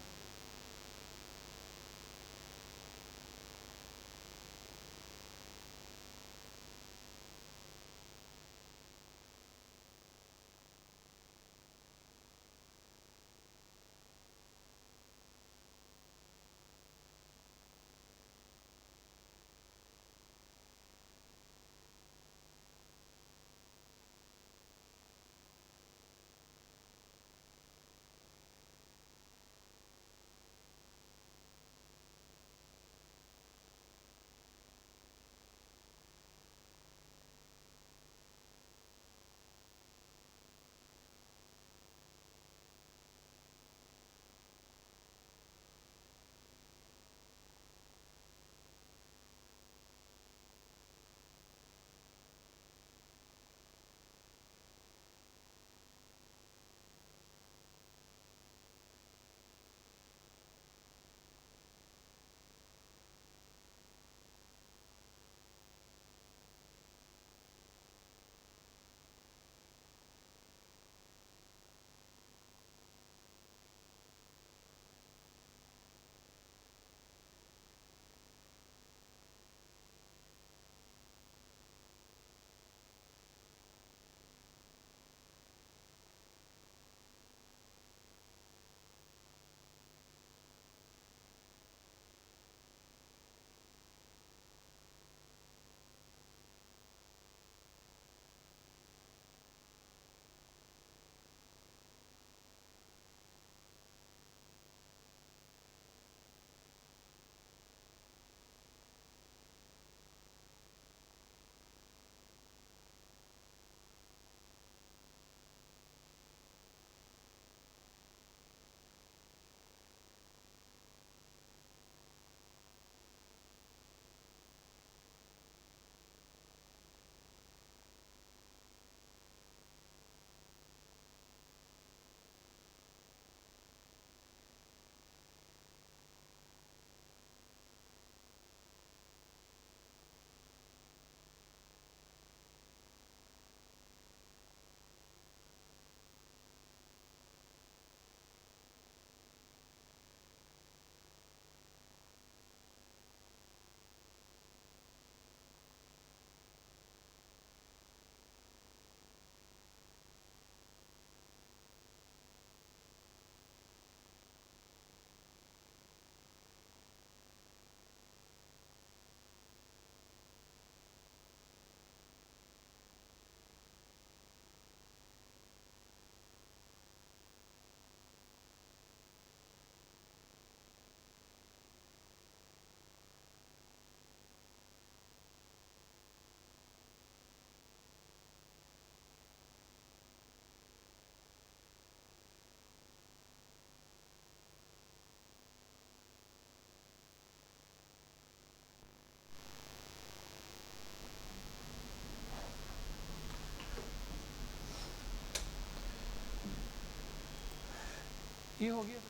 ये हो गया।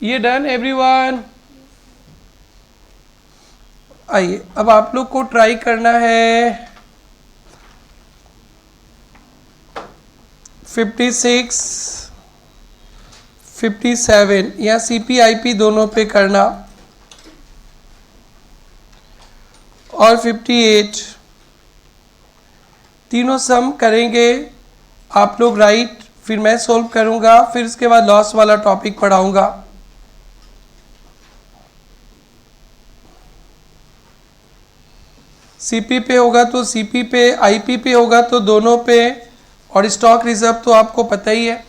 ये डन एवरीवन। आइए अब आप लोग को ट्राई करना है 56, 57 या CPIP दोनों पे करना, और 58 तीनों सम करेंगे आप लोग राइट, फिर मैं सोल्व करूंगा, फिर उसके बाद लॉस वाला टॉपिक पढ़ाऊंगा। CP पे होगा तो CP पे, IP पे होगा तो दोनों पे, और स्टॉक रिजर्व तो आपको पता ही है।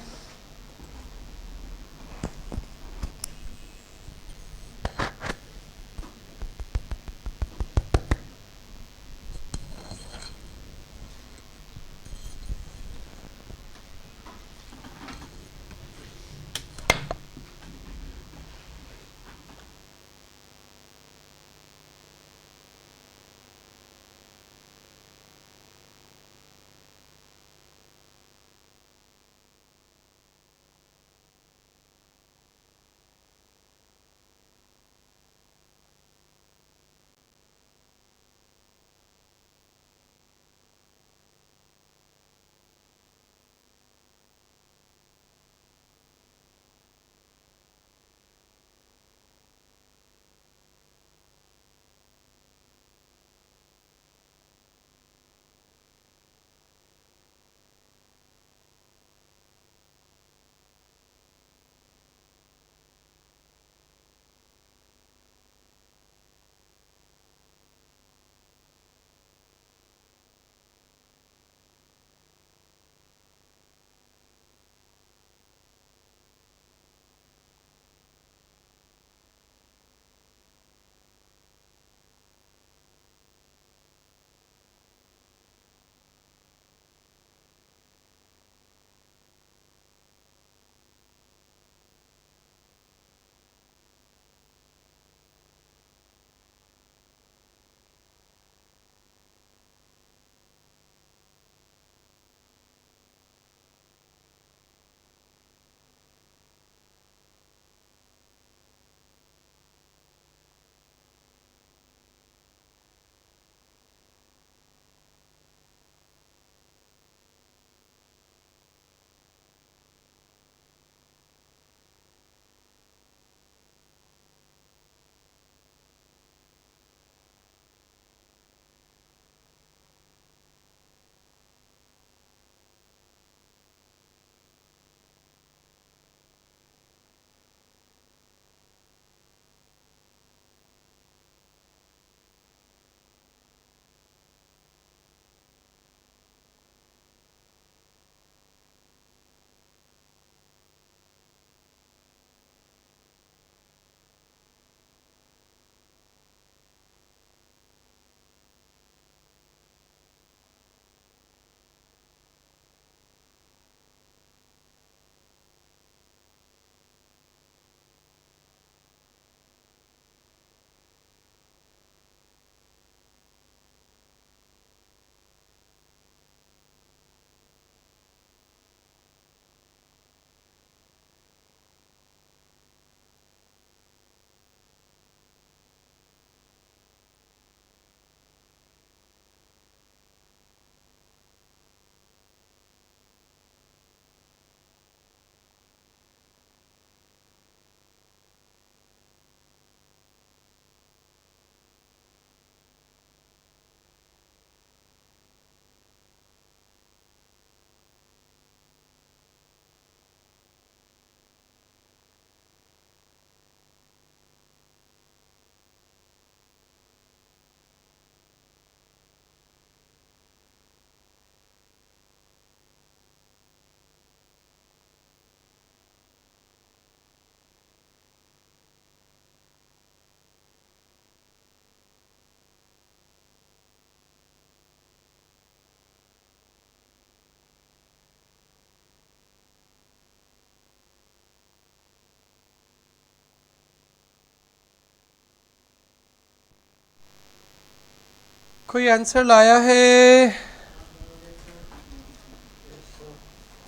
कोई आंसर लाया है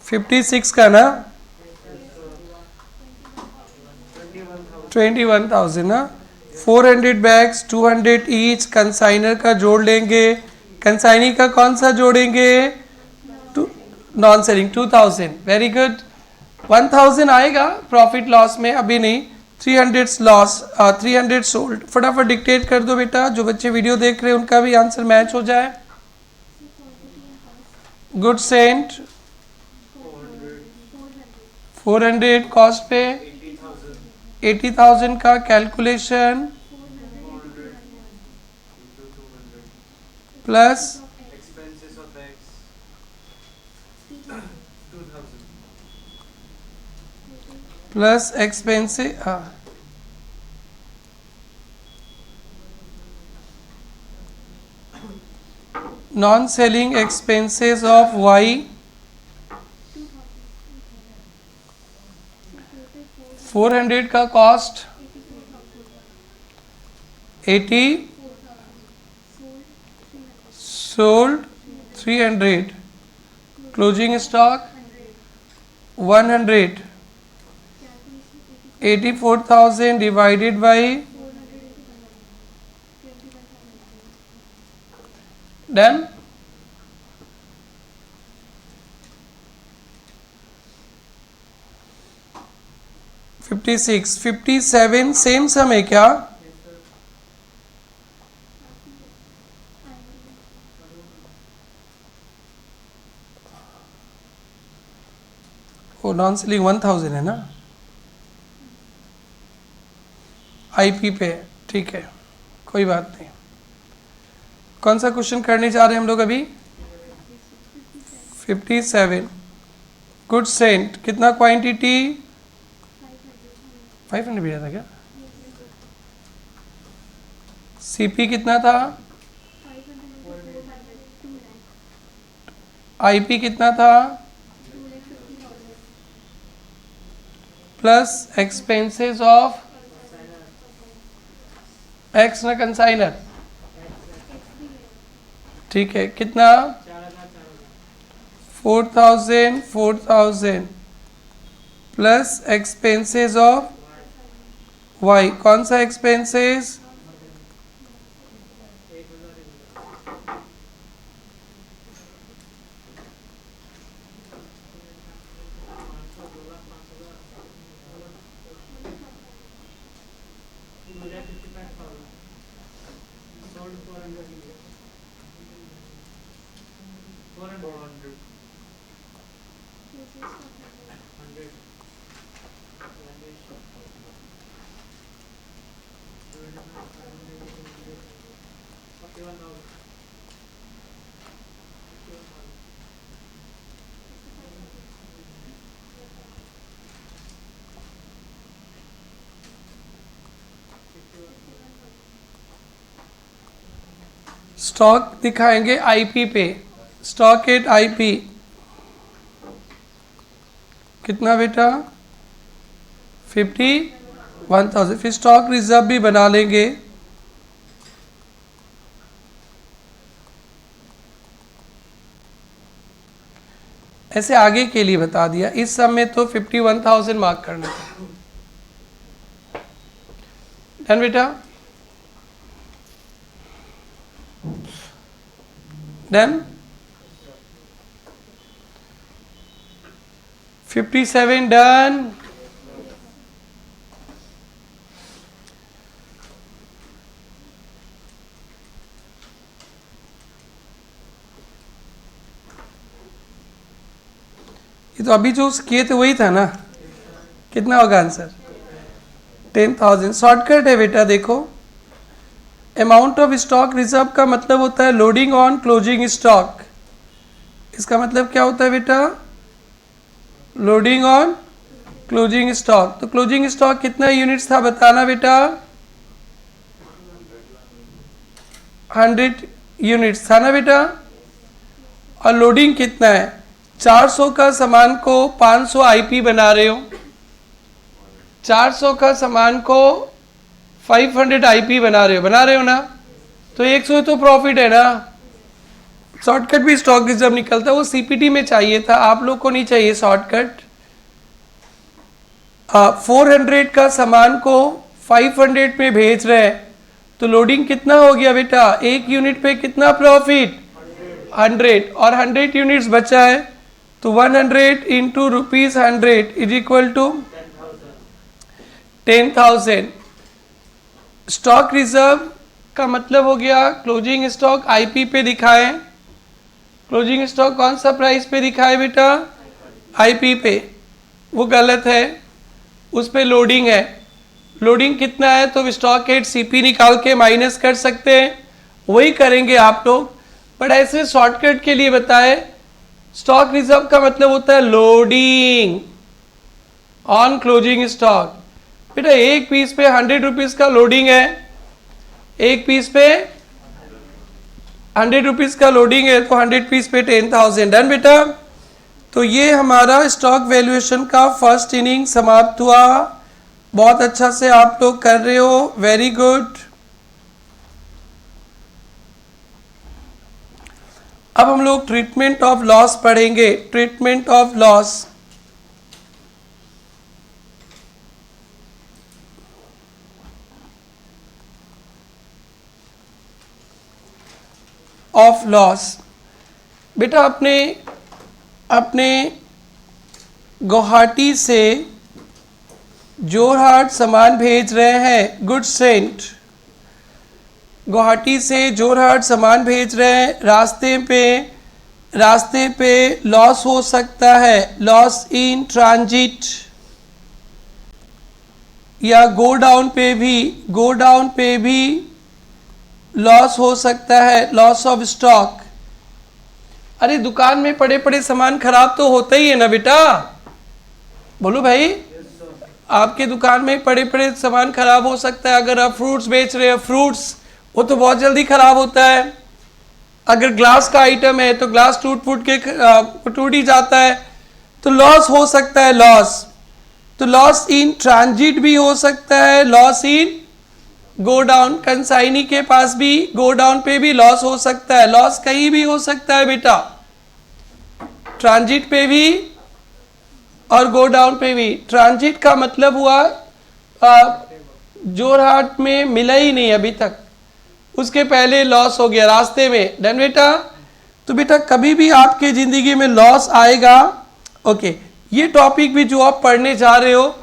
56 का ना? 21,000 ना? 400 बैग्स 200 ईच, कंसाइनर का जोड़ लेंगे। कंसाइनी का कौन सा जोड़ेंगे? Non selling 2000। Very good. 1000 आएगा प्रॉफिट लॉस में, अभी नहीं। 300 लॉस, 300 सोल्ड। फटाफट डिक्टेट कर दो बेटा, जो बच्चे वीडियो देख रहे हैं उनका भी आंसर मैच हो जाए। गुड सेंट 400 कॉस्ट पे 80,000 का calculation plus expenses of X 2000 plus expensive, हाँ non selling expenses of Y 400 का cost 80 sold 300 closing stock 100 84,000 divided by done. Fifty 57 same समय क्या? वो नॉन सेलिंग 1000 है ना, आईपी पे, ठीक है कोई बात नहीं। कौन सा क्वेश्चन करने जा रहे हैं हम लोग अभी? 57। गुड सेंट कितना क्वांटिटी? 500 भेजा था क्या? सीपी कितना था? आईपी कितना था? प्लस एक्सपेंसेस ऑफ एक्स ना कंसाइनर, ठीक है कितना? 4,000 प्लस एक्सपेंसेस ऑफ वाई। कौन सा एक्सपेंसेस? स्टॉक दिखाएंगे आईपी पे। स्टॉक एट आईपी कितना बेटा? 51,000। फिर स्टॉक रिजर्व भी बना लेंगे। ऐसे आगे के लिए बता दिया, इस सब में तो 51,000 मार्क करना था। डन बेटा, डन। 57 डन। ये तो अभी जो किए थे वही था ना? कितना होगा आंसर? 10,000। शॉर्टकट है बेटा, देखो अमाउंट ऑफ स्टॉक रिजर्व का मतलब होता है लोडिंग ऑन क्लोजिंग स्टॉक। इसका मतलब क्या होता है बेटा? Loading on closing stock. तो क्लोजिंग स्टॉक कितना यूनिट्स था बताना बेटा? 100 यूनिट्स था ना बेटा। और लोडिंग कितना है? 400 का सामान को 500 आईपी बना रहे हो, 400 का सामान को 500 आईपी बना रहे हो ना? तो 100 तो प्रॉफिट है ना, शॉर्टकट भी स्टॉक रिजर्व निकलता है, वो सीपीटी में चाहिए था, आप लोग को नहीं चाहिए शॉर्टकट। 400 का सामान को 500 में भेज रहे हैं, तो लोडिंग कितना हो गया बेटा, एक यूनिट पे कितना प्रॉफिट, 100, और 100 यूनिट्स बचा है, तो 100 into ₹100 is equal to 10,000। Stock reserve का मतलब हो गया क्लोजिंग स्टॉक आईपी पे दिखाएं, क्लोजिंग स्टॉक कौन सा प्राइस पे दिखाए बेटा, आईपी पे, वो गलत है, उस पे लोडिंग है, लोडिंग कितना है, तो स्टॉक एट सीपी निकाल के माइनस कर सकते हैं, वही करेंगे आप लोग, बट ऐसे शॉर्टकट के लिए बताए, स्टॉक रिजर्व का मतलब होता है लोडिंग ऑन क्लोजिंग स्टॉक। बेटा एक पीस पे 100 रुपीज का लोडिंग है, एक पीस पे 100 रुपीज का लोडिंग है, तो 100 पीस पे 10,000, डन बेटा। तो ये हमारा स्टॉक वैल्यूएशन का फर्स्ट इनिंग समाप्त हुआ, बहुत अच्छा से आप लोग कर रहे हो, वेरी गुड। अब हम लोग ट्रीटमेंट ऑफ लॉस पढ़ेंगे, treatment of loss. Of loss बेटा अपने गुवाहाटी से जोरहाट सामान भेज रहे हैं, गुड सेंट, गुवाहाटी से जोरहाट सामान भेज रहे हैं, रास्ते पे लॉस हो सकता है, लॉस इन ट्रांजिट, या गो डाउन पे भी लॉस हो सकता है, लॉस ऑफ स्टॉक। अरे दुकान में पड़े पड़े सामान खराब तो होता ही है ना बेटा, बोलो भाई, आपके दुकान में पड़े पड़े सामान खराब हो सकता है, अगर आप फ्रूट्स बेच रहे हो, फ्रूट्स वो तो बहुत जल्दी खराब होता है, अगर ग्लास का आइटम है तो ग्लास टूट ही जाता है, तो लॉस हो सकता है, लॉस, तो लॉस इन ट्रांजिट भी हो सकता है, loss in go down, consignee के पास भी गो डाउन पे भी लॉस हो सकता है, लॉस कहीं भी हो सकता है बेटा, ट्रांजिट पे भी और गो डाउन पे भी। ट्रांजिट का मतलब हुआ जोरहाट में मिला ही नहीं अभी तक, उसके पहले लॉस हो गया रास्ते में, डन बेटा। तो बेटा कभी भी आपके जिंदगी में लॉस आएगा, ओके, ये टॉपिक भी जो आप पढ़ने जा रहे हो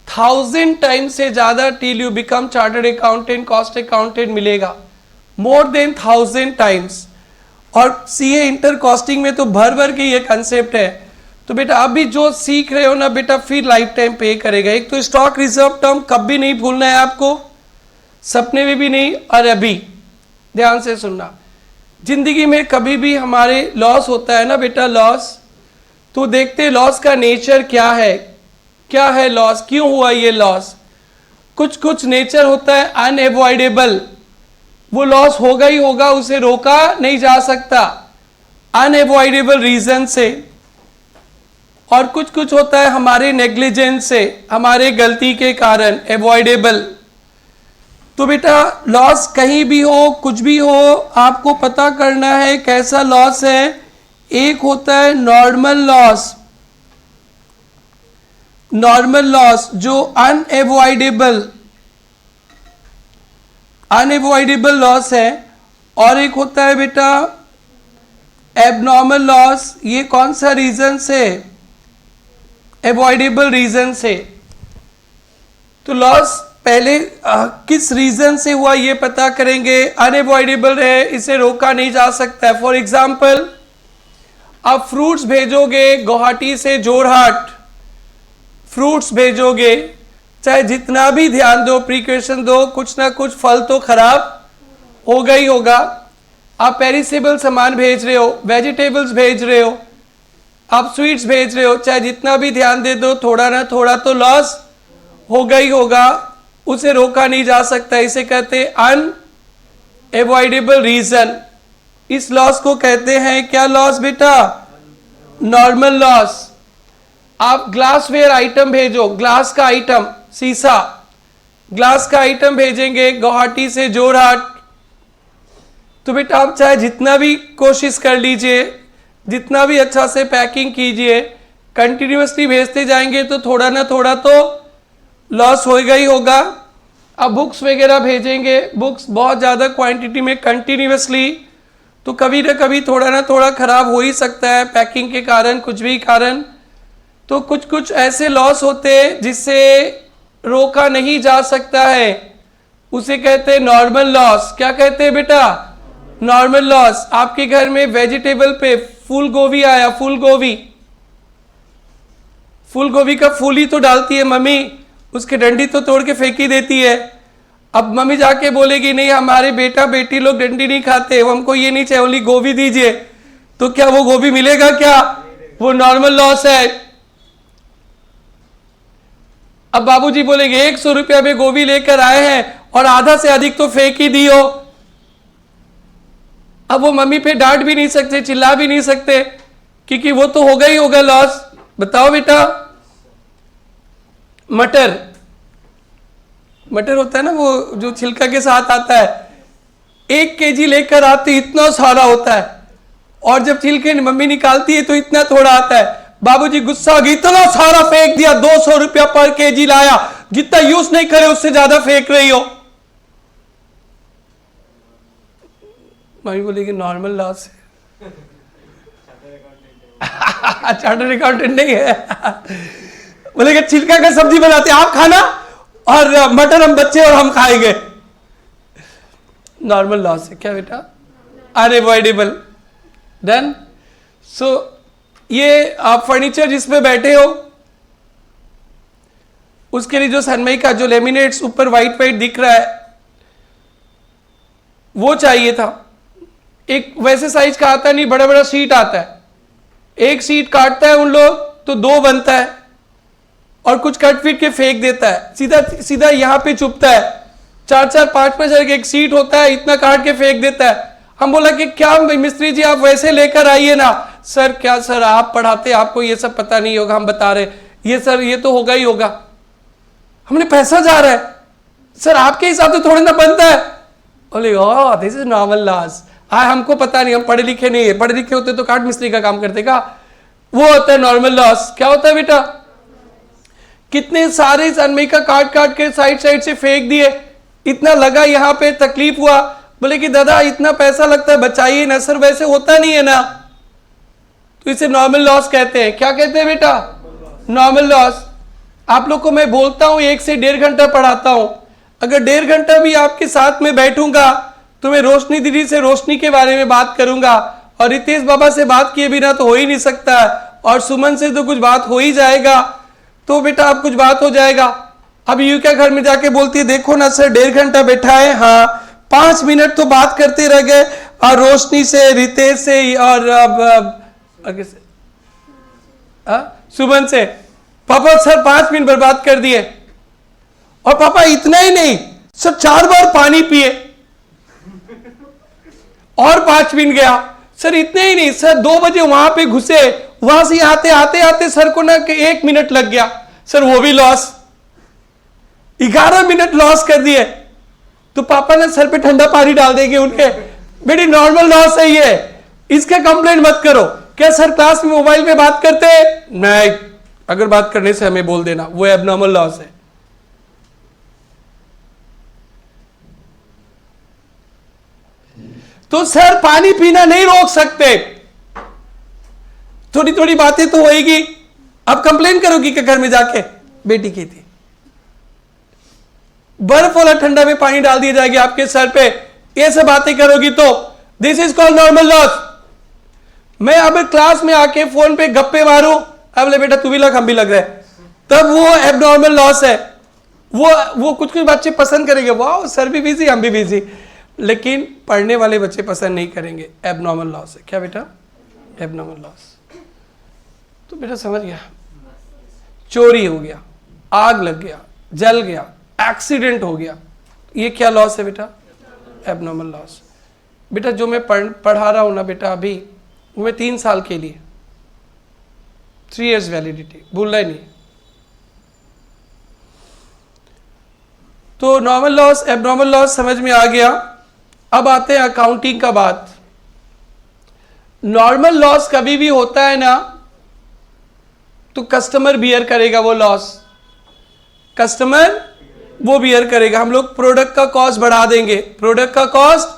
1000 टाइम्स से ज्यादा till you become chartered accountant, cost accountant मिलेगा, मोर देन 1000 टाइम्स। और सीए इंटर कॉस्टिंग में तो भर भर के ये कंसेप्ट है, तो बेटा अभी जो सीख रहे हो ना बेटा, फिर लाइफ टाइम पे करेगा। एक तो स्टॉक रिजर्व टर्म कभी नहीं भूलना है आपको, सपने में भी नहीं, और अभी ध्यान से सुनना, जिंदगी में कभी भी हमारे लॉस होता है ना बेटा, लॉस, तो देखते लॉस का नेचर क्या है लॉस, क्यों हुआ ये लॉस। कुछ नेचर होता है अनएवॉइडेबल, वो लॉस होगा ही होगा, उसे रोका नहीं जा सकता अनएवॉइडेबल रीजन से, और कुछ होता है हमारे नेग्लिजेंस से, हमारे गलती के कारण एवॉइडेबल। तो बेटा लॉस कहीं भी हो, कुछ भी हो, आपको पता करना है कैसा लॉस है। एक होता है नॉर्मल लॉस जो अनएवॉइडेबल लॉस है, और एक होता है बेटा एबनॉर्मल लॉस, ये कौन सा रीजन से, एवॉइडेबल रीजन से। तो लॉस पहले किस रीजन से हुआ ये पता करेंगे, अनएवॉइडेबल है, इसे रोका नहीं जा सकता है। फॉर एग्जाम्पल आप फ्रूट्स भेजोगे गुवाहाटी से जोरहाट, फ्रूट्स भेजोगे, चाहे जितना भी ध्यान दो, प्रिकॉशन दो, कुछ ना कुछ फल तो खराब होगा ही होगा। आप पेरिसेबल सामान भेज रहे हो, वेजिटेबल्स भेज रहे हो, आप स्वीट्स भेज रहे हो, चाहे जितना भी ध्यान दे दो, थोड़ा ना थोड़ा तो लॉस होगा ही होगा, उसे रोका नहीं जा सकता। इसे कहते हैं अनएवॉइडेबल रीजन। इस लॉस को कहते हैं क्या लॉस बेटा, नॉर्मल लॉस। आप ग्लासवेयर आइटम भेजो, ग्लास का आइटम, शीशा, ग्लास का आइटम भेजेंगे गुवाहाटी से जोरहाट, तो बेटा आप चाहे जितना भी कोशिश कर लीजिए, जितना भी अच्छा से पैकिंग कीजिए, कंटिन्यूसली भेजते जाएंगे तो थोड़ा ना थोड़ा तो लॉस होगा ही होगा। अब बुक्स वगैरह भेजेंगे, बुक्स बहुत ज़्यादा क्वांटिटी में कंटिन्यूसली, तो कभी ना कभी थोड़ा ना थोड़ा खराब हो ही सकता है पैकिंग के कारण, कुछ भी कारण। तो कुछ कुछ ऐसे लॉस होते हैं जिससे रोका नहीं जा सकता है, उसे कहते हैं नॉर्मल लॉस। क्या कहते हैं बेटा? Normal loss. आपके घर में वेजिटेबल पे फूल गोभी आया, फूल गोभी, फूल गोभी का फूल ही तो डालती है मम्मी, उसकी डंडी तो तोड़ के फेंक ही देती है। अब मम्मी जाके बोलेगी नहीं हमारे बेटा बेटी लोग डंडी नहीं खाते, वो हमको ये नहीं चाहिए, ओनली गोभी दीजिए, तो क्या वो गोभी मिलेगा क्या? वो नॉर्मल लॉस है। अब बाबूजी बोलेंगे 100 रुपया में गोभी लेकर आए हैं और आधा से अधिक तो फेंक ही दियो। अब वो मम्मी पे डांट भी नहीं सकते, चिल्ला भी नहीं सकते, क्योंकि वो तो होगा ही होगा लॉस। बताओ बेटा, मटर, मटर होता है ना वो जो छिलका के साथ आता है, 1 केजी लेकर आते इतना सारा होता है, और जब छिलके मम्मी निकालती है तो इतना थोड़ा आता है। बाबूजी गुस्सा हो गया, इतना सारा फेंक दिया, 200 रुपया पर केजी लाया, जितना यूज नहीं करे उससे ज्यादा फेंक रही हो। मम्मी बोलेगी नॉर्मल लॉस है। चार्टर्ड अकाउंटेंट नहीं है। बोलेगा छिलका का सब्जी बनाते आप खाना और मटर हम बच्चे और हम खाएंगे। नॉर्मल लॉस है क्या बेटा? अनअवॉइडेबल। डन। सो ये आप फर्नीचर जिसमें बैठे हो उसके लिए जो सनमई का जो लेमिनेट्स ऊपर वाइट वाइट दिख रहा है वो चाहिए था। एक वैसे साइज का आता नहीं, बड़ा बड़ा शीट आता है, एक शीट काटता है उन लोग तो 2 बनता है, और कुछ कट फिट के फेंक देता है, सीधा सीधा यहाँ पे चुपता है। 4-4 5-5 एक सीट होता है, इतना काट के फेंक देता है। हम बोला कि क्या मिस्त्री जी आप वैसे लेकर आइए ना। सर क्या सर आप पढ़ाते, आपको ये सब पता नहीं होगा, हम बता रहे ये सर ये तो होगा ही होगा। हमने पैसा जा रहा है सर, आपके हिसाब से थोड़ी ना बनता है। बोले oh this is normal loss. हाँ हमको पता नहीं, हम पढ़े लिखे नहीं है, पढ़े लिखे होते तो काट मिस्त्री का काम करते का। वो होता है नॉर्मल लॉस। क्या होता है बेटा? कितने सारे सनमई का काट काट के साइड साइड से फेंक दिए, इतना लगा यहाँ पे तकलीफ हुआ। बोले कि दादा इतना पैसा लगता है बचाइए ना। सर वैसे होता नहीं है ना, तो इसे नॉर्मल लॉस कहते हैं। क्या कहते हैं बेटा? Normal loss. आप लोग को मैं बोलता हूं 1 से 1.5 घंटा पढ़ाता हूं, अगर 1.5 घंटा भी आपके साथ में बैठूंगा तो मैं रोशनी दीदी से रोशनी के बारे में बात करूंगा, और रितेश बाबा से बात किए बिना तो हो ही नहीं सकता, और सुमन से तो कुछ बात हो ही जाएगा, तो बेटा अब कुछ बात हो जाएगा। अब यू क्या घर में जाके बोलती है देखो ना सर 1.5 घंटा बैठा है, हाँ 5 मिनट तो बात करते रह गए, और रोशनी से, रितेश से, और आगे से सुमन से। पापा सर 5 मिनट बर्बाद कर दिए, और पापा इतना ही नहीं सर 4 बार पानी पिए, और 5 मिनट गया। सर इतने ही नहीं सर 2 बजे वहां पे घुसे, वहां से आते आते आते सर को ना 1 मिनट लग गया, सर वो भी लॉस, 11 मिनट लॉस कर दिए। तो पापा ने सर पे ठंडा पानी डाल देंगे उनके, बेटी नॉर्मल लॉस है ये, इसका कंप्लेंट मत करो। क्या सर क्लास में मोबाइल पे बात करते हैं? नहीं, अगर बात करने से हमें बोल देना, वो एबनॉर्मल लॉस है। तो सर पानी पीना नहीं रोक सकते, थोड़ी थोड़ी बातें तो होएगी। अब कंप्लेन करोगी कि घर में जाके? बेटी की थी, बर्फ वाला ठंडा में पानी डाल दिया जाएगी आपके सर पे, ये सब बातें करोगी तो this is called normal loss. मैं अब क्लास में आके फोन पे गप्पे मारूं, अब ले बेटा तू भी लग हम भी लग रहे, तब वो एबनॉर्मल लॉस है। वो कुछ कुछ बच्चे पसंद करेंगे, वाह सर भी बिजी हम भी बिजी, लेकिन पढ़ने वाले बच्चे पसंद नहीं करेंगे। एबनॉर्मल लॉस है क्या बेटा? Abnormal loss. तो बेटा समझ गया, चोरी हो गया, आग लग गया, जल गया, एक्सीडेंट हो गया, ये क्या लॉस है बेटा? Abnormal loss. बेटा जो मैं पढ़ा रहा हूं ना बेटा अभी, वो मैं 3 साल के लिए, 3 years वैलिडिटी, भूलना ही नहीं। तो नॉर्मल लॉस एबनॉर्मल लॉस समझ में आ गया। अब आते हैं अकाउंटिंग का बात। नॉर्मल लॉस कभी भी होता है ना, तो कस्टमर बियर करेगा वो लॉस, कस्टमर वो बियर करेगा। हम लोग प्रोडक्ट का कॉस्ट बढ़ा देंगे, प्रोडक्ट का कॉस्ट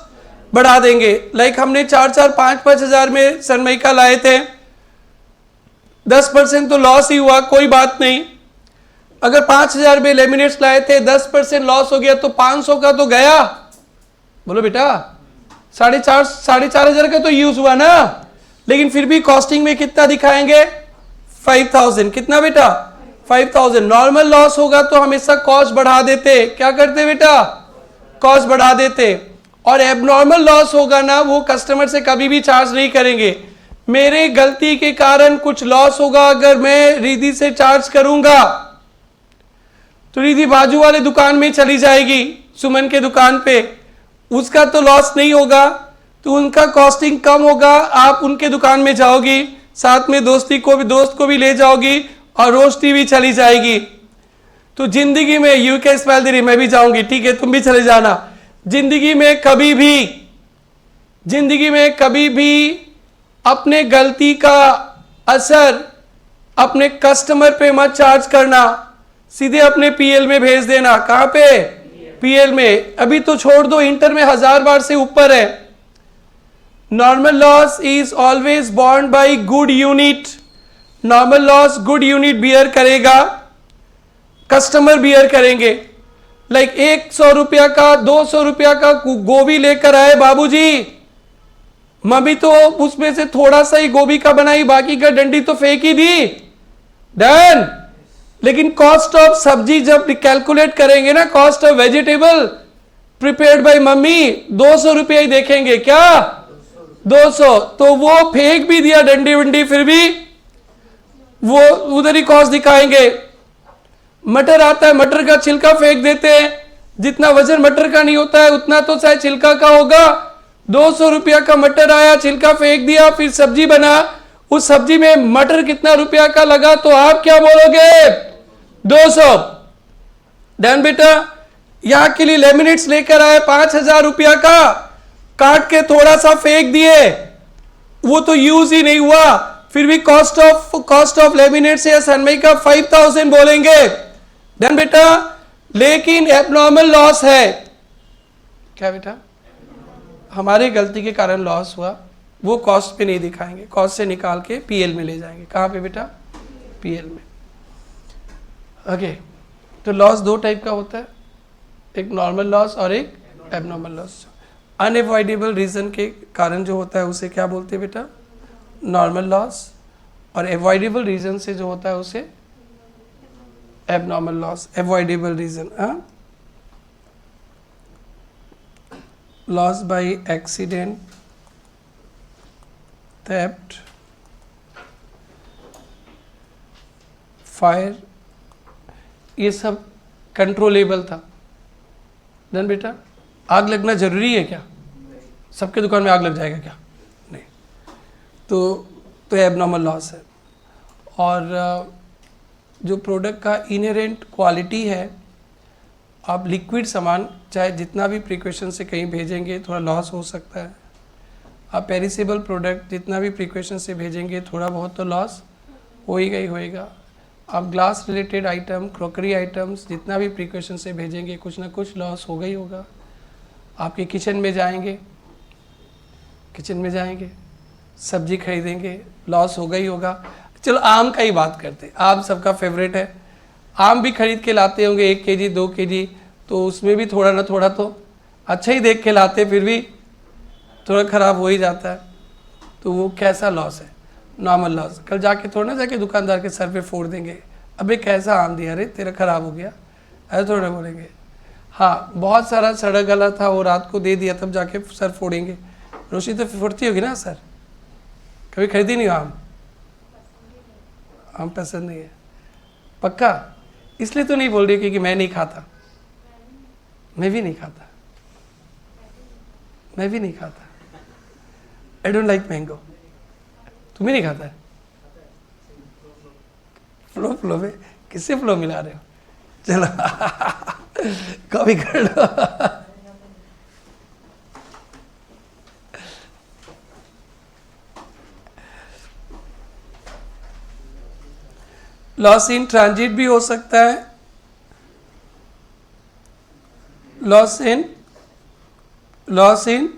बढ़ा देंगे। लाइक हमने 4-4, 5-5 हजार में सनमाइका लाए थे, 10% तो लॉस ही हुआ, कोई बात नहीं। अगर 5,000 में लेमिनेट्स लाए थे, 10% लॉस हो गया तो 500 का तो गया। बोलो बेटा, 4,500 का तो यूज हुआ ना, लेकिन फिर भी कॉस्टिंग में कितना दिखाएंगे? 5,000। कितना बेटा? 5,000। नॉर्मल लॉस होगा तो हमेशा कॉस्ट बढ़ा देते। क्या करते बेटा? कॉस्ट बढ़ा देते। और एबनॉर्मल लॉस होगा ना, वो कस्टमर से कभी भी चार्ज नहीं करेंगे। मेरे गलती के कारण कुछ लॉस होगा, अगर मैं रिद्धि से चार्ज करूंगा तो रिद्धि बाजू वाले दुकान में चली जाएगी, सुमन के दुकान पे, उसका तो लॉस नहीं होगा, तो उनका कॉस्टिंग कम होगा। आप उनके दुकान में जाओगी, साथ में दोस्त को भी ले जाओगी और रोशनी भी चली जाएगी। तो जिंदगी में यूके स्पेल मैं भी जाऊंगी, ठीक है, तुम भी चले जाना। जिंदगी में कभी भी अपने गलती का असर अपने कस्टमर पे मत चार्ज करना, सीधे अपने पीएल में भेज देना। कहां पे? पीएल में। अभी तो छोड़ दो, इंटर में 1000 बार से ऊपर है। Normal loss is always borne by good unit. Normal loss good unit bear करेगा, कस्टमर बियर करेंगे। लाइक 100 रुपया का, 200 रुपया का गोभी लेकर आए बाबूजी, मम्मी तो उसमें से थोड़ा सा ही गोभी का बनाई, बाकी का डंडी तो फेंक ही दी, डन। लेकिन कॉस्ट ऑफ सब्जी जब कैलकुलेट करेंगे ना, cost of vegetable prepared by mummy, 200 रुपया ही देखेंगे। क्या? 200। तो वो फेंक भी दिया डंडी वंडी, फिर भी वो उधर ही कॉस्ट दिखाएंगे। मटर आता है, मटर का छिलका फेंक देते हैं, जितना वजन मटर का नहीं होता है उतना तो शायद छिलका का होगा। 200 रुपया का मटर आया, छिलका फेंक दिया, फिर सब्जी बना, उस सब्जी में मटर कितना रुपया का लगा, तो आप क्या बोलोगे? 200। डन बेटा। यहां के लिए लेमिनेट्स लेकर आए 5,000 रुपया का, काट के थोड़ा सा फेंक दिए, वो तो यूज ही नहीं हुआ, फिर भी कॉस्ट ऑफ लेमिनेट्स या सनमाइका 5,000 बोलेंगे। डन बेटा। लेकिन एबनॉर्मल लॉस है। क्या बेटा? हमारी गलती के कारण लॉस हुआ, वो कॉस्ट पे नहीं दिखाएंगे, कॉस्ट से निकाल के पीएल में ले जाएंगे। कहाँ पे बेटा? पीएल में। ओके। तो लॉस दो टाइप का होता है, एक नॉर्मल लॉस और एक एबनॉर्मल लॉस। अनएवॉइडेबल रीजन के कारण जो होता है उसे क्या बोलते हैं बेटा? Normal loss. और एवॉइडेबल रीजन से जो होता है उसे एबनॉर्मल लॉस। एवॉइडेबल रीजन, हाँ, loss by accident, theft, fire, ये सब कंट्रोलेबल था। डन बेटा। आग लगना जरूरी है क्या? सबके दुकान में आग लग जाएगा क्या? नहीं। तो एबनॉर्मल लॉस है। और जो प्रोडक्ट का इनहेरेंट क्वालिटी है, आप लिक्विड सामान चाहे जितना भी प्रिकॉशन से कहीं भेजेंगे थोड़ा लॉस हो सकता है। आप पेरिसेबल प्रोडक्ट जितना भी प्रिकॉशन से भेजेंगे थोड़ा बहुत तो लॉस होएगा ही होएगा। आप glass related item, crockery items जितना भी प्रिकॉशन से भेजेंगे कुछ ना कुछ लॉस होगा ही होगा। आपके किचन में जाएंगे, सब्जी खरीदेंगे, लॉस होगा ही होगा। चलो आम का ही बात करते हैं, आम सबका फेवरेट है। आम भी खरीद के लाते होंगे 1 केजी 2 केजी, तो उसमें भी थोड़ा ना थोड़ा तो अच्छा ही देख के लाते, फिर भी थोड़ा ख़राब हो ही जाता है। तो वो कैसा लॉस है? Normal loss. कल जाके थोड़ा ना जाके दुकानदार के सर पे फोड़ देंगे, अबे कैसा आम दिया रे, तेरा ख़राब हो गया, ऐसा थोड़ा बोलेंगे। हाँ, बहुत सारा सड़ा गला था वो रात को दे दिया, तब जाके सर फोड़ेंगे। रोशनी तो फोड़ती होगी ना सर? कभी खरीदी नहीं आम पसंद नहीं है? पक्का? इसलिए तो नहीं बोल रही क्योंकि मैं नहीं खाता। मैं भी नहीं खाता। I don't like mango. तुम ही नहीं खाता है? फ्लो में किससे फ्लो मिला रहे हो? चलो कभी कर लो। लॉस इन ट्रांजिट भी हो सकता है, लॉस इन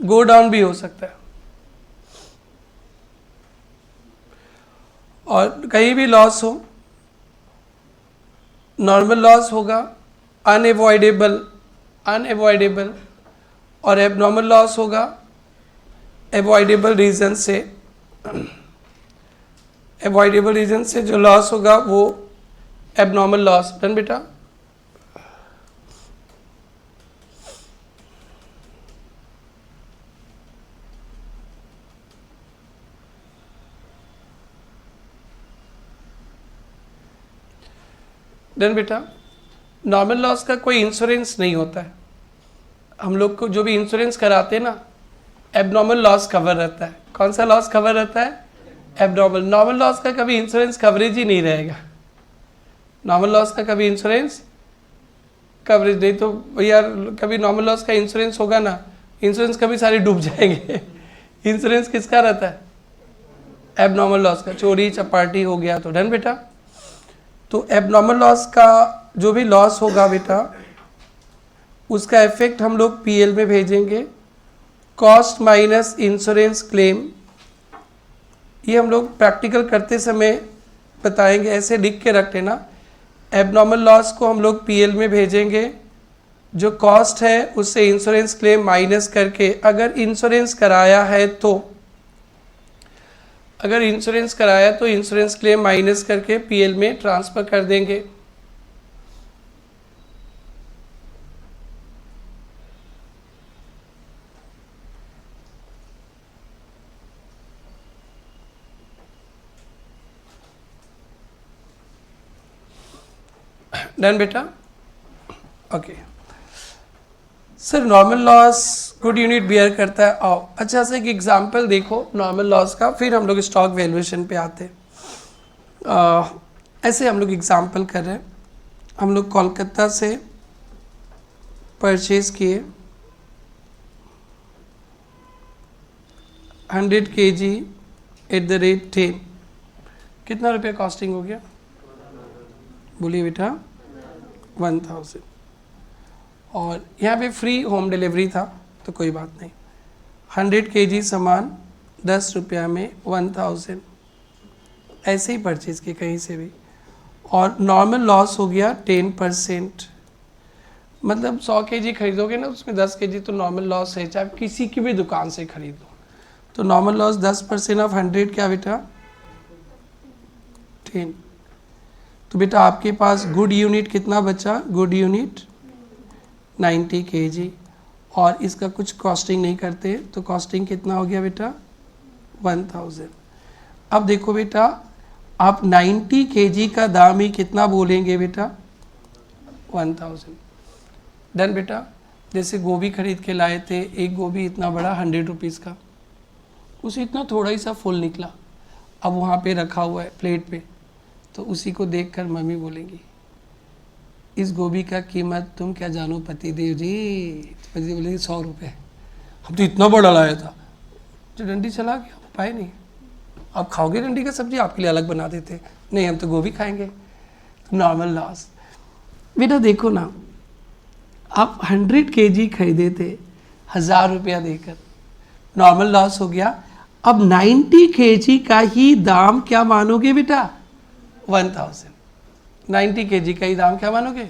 गो डाउन भी हो सकता है, और कहीं भी लॉस हो, नॉर्मल लॉस होगा, अनएवॉइडेबल और एबनॉर्मल लॉस होगा एवॉइडेबल रीजन से जो लॉस होगा वो एबनॉर्मल लॉस। डन बेटा। डन बेटा। नॉर्मल लॉस का कोई इंश्योरेंस नहीं होता है, हम लोग को जो भी इंश्योरेंस कराते हैं ना, एबनॉर्मल लॉस कवर रहता है। कौन सा लॉस कवर रहता है? एबनॉर्मल। नॉर्मल लॉस का कभी इंश्योरेंस कवरेज ही नहीं रहेगा, नॉर्मल लॉस का कभी इंश्योरेंस कवरेज नहीं। तो भैया कभी नॉर्मल लॉस का इंश्योरेंस होगा ना, इंश्योरेंस कभी सारे डूब जाएंगे। इंश्योरेंस किसका रहता है? एबनॉर्मल लॉस का। चोरी चपाटी हो गया तो। डन बेटा। तो एबनॉर्मल लॉस का जो भी लॉस होगा बेटा, उसका इफेक्ट हम लोग पीएल में भेजेंगे, कॉस्ट माइनस इंश्योरेंस क्लेम। ये हम लोग प्रैक्टिकल करते समय बताएंगे, ऐसे लिख के रख लेना। एबनॉर्मल लॉस को हम लोग पीएल में भेजेंगे, जो कॉस्ट है उससे इंश्योरेंस क्लेम माइनस करके, अगर इंश्योरेंस कराया है तो इंश्योरेंस क्लेम माइनस करके पीएल में ट्रांसफर कर देंगे। डन बेटा। Okay sir, normal loss good unit bear करता है। आओ अच्छा से एक एग्जांपल देखो नॉर्मल लॉस का, फिर हम लोग स्टॉक वैल्यूएशन पे आते हैं। ऐसे हम लोग एग्जांपल कर रहे हैं। हम लोग कोलकाता से परचेज किए 100 kg एट द रेट 10। कितना रुपया कॉस्टिंग हो गया? बोलिए बेटा। 1000। और यहाँ पे फ्री होम डिलीवरी था तो कोई बात नहीं। 100 kg सामान 10 रुपया में 1000, ऐसे ही परचेज किए कहीं से भी। और नॉर्मल लॉस हो गया 10%। मतलब 100 kg खरीदोगे ना, उसमें 10 kg तो नॉर्मल लॉस है, चाहे किसी की भी दुकान से खरीदो। तो नॉर्मल लॉस 10% ऑफ 100 क्या बेटा? 10। तो बेटा आपके पास गुड यूनिट कितना बचा? गुड यूनिट 90 kg, और इसका कुछ कॉस्टिंग नहीं करते तो कॉस्टिंग कितना हो गया बेटा? 1000। अब देखो बेटा, आप 90 kg का दाम ही कितना बोलेंगे बेटा? 1000। डन बेटा। जैसे गोभी खरीद के लाए थे, एक गोभी इतना बड़ा 100 रुपीज़ का, उसे इतना थोड़ा ही सा फुल निकला, अब वहाँ पे रखा हुआ है प्लेट पे, तो उसी को देखकर मम्मी बोलेंगी इस गोभी का कीमत तुम क्या जानो पतिदेव जी? पति बोलेंगे 100 रुपये। हम तो इतना बड़ा लाया था, जो डंडी चला गया, उपाय नहीं। आप खाओगे डंडी का सब्जी? आपके लिए अलग बना देते। नहीं, हम तो गोभी खाएंगे। तो नॉर्मल लॉस बेटा देखो ना, आप 100 kg खरीदे थे 1000 रुपया देकर, नॉर्मल लॉस हो गया। अब 90 kg का ही दाम क्या मानोगे बेटा? 1000। 90 kg का ही दाम क्या मानोगे?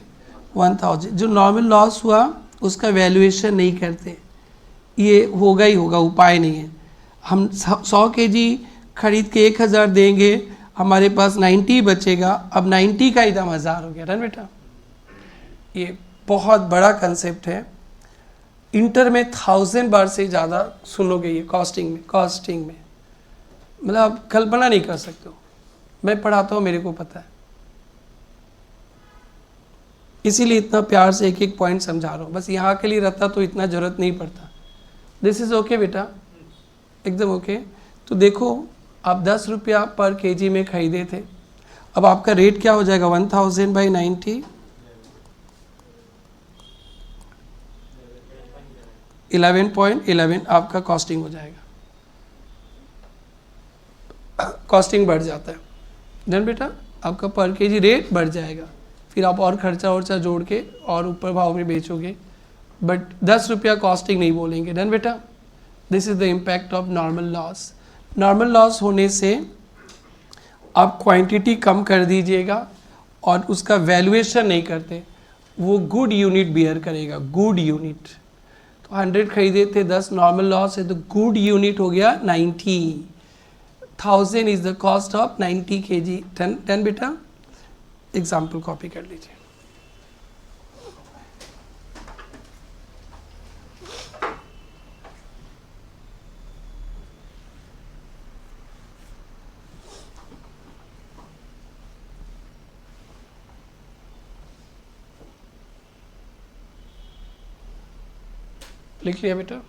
1000। जो नॉर्मल लॉस हुआ उसका वैल्यूएशन नहीं करते, ये होगा ही होगा, उपाय नहीं है। हम 100 kg खरीद के 1000 देंगे, हमारे पास 90 बचेगा, अब 90 का ही दाम 1000 हो गया। डन बेटा। ये बहुत बड़ा कंसेप्ट है, इंटर में 1000 बार से ज़्यादा सुनोगे ये कॉस्टिंग में। मतलब आप कल्पना नहीं कर सकते हो। मैं पढ़ाता हूँ, मेरे को पता है, इसीलिए इतना प्यार से एक एक पॉइंट समझा रहा हूँ। बस यहाँ के लिए रहता तो इतना ज़रूरत नहीं पड़ता। दिस इज़ ओके बेटा, एकदम ओके। तो देखो आप 10 रुपया पर केजी में खरीदे थे, अब आपका रेट क्या हो जाएगा? 1000/90, 11.11 आपका कॉस्टिंग हो जाएगा। कॉस्टिंग बढ़ जाता है। डन बेटा, आपका पर केजी रेट बढ़ जाएगा, फिर आप और खर्चा वर्चा जोड़ के और ऊपर भाव में बेचोगे, बट 10 रुपया कॉस्टिंग नहीं बोलेंगे। डन बेटा, this is the impact of normal loss. Normal loss होने से आप क्वांटिटी कम कर दीजिएगा और उसका वैल्यूएशन नहीं करते, वो गुड यूनिट बियर करेगा, गुड यूनिट। तो 100 खरीदे थे, 10 नॉर्मल लॉस है, तो गुड यूनिट हो गया 90। 1000 is the cost of 90 kg। 10 बेटा, एग्जाम्पल कॉपी कर लीजिए। लिख लिया बेटा?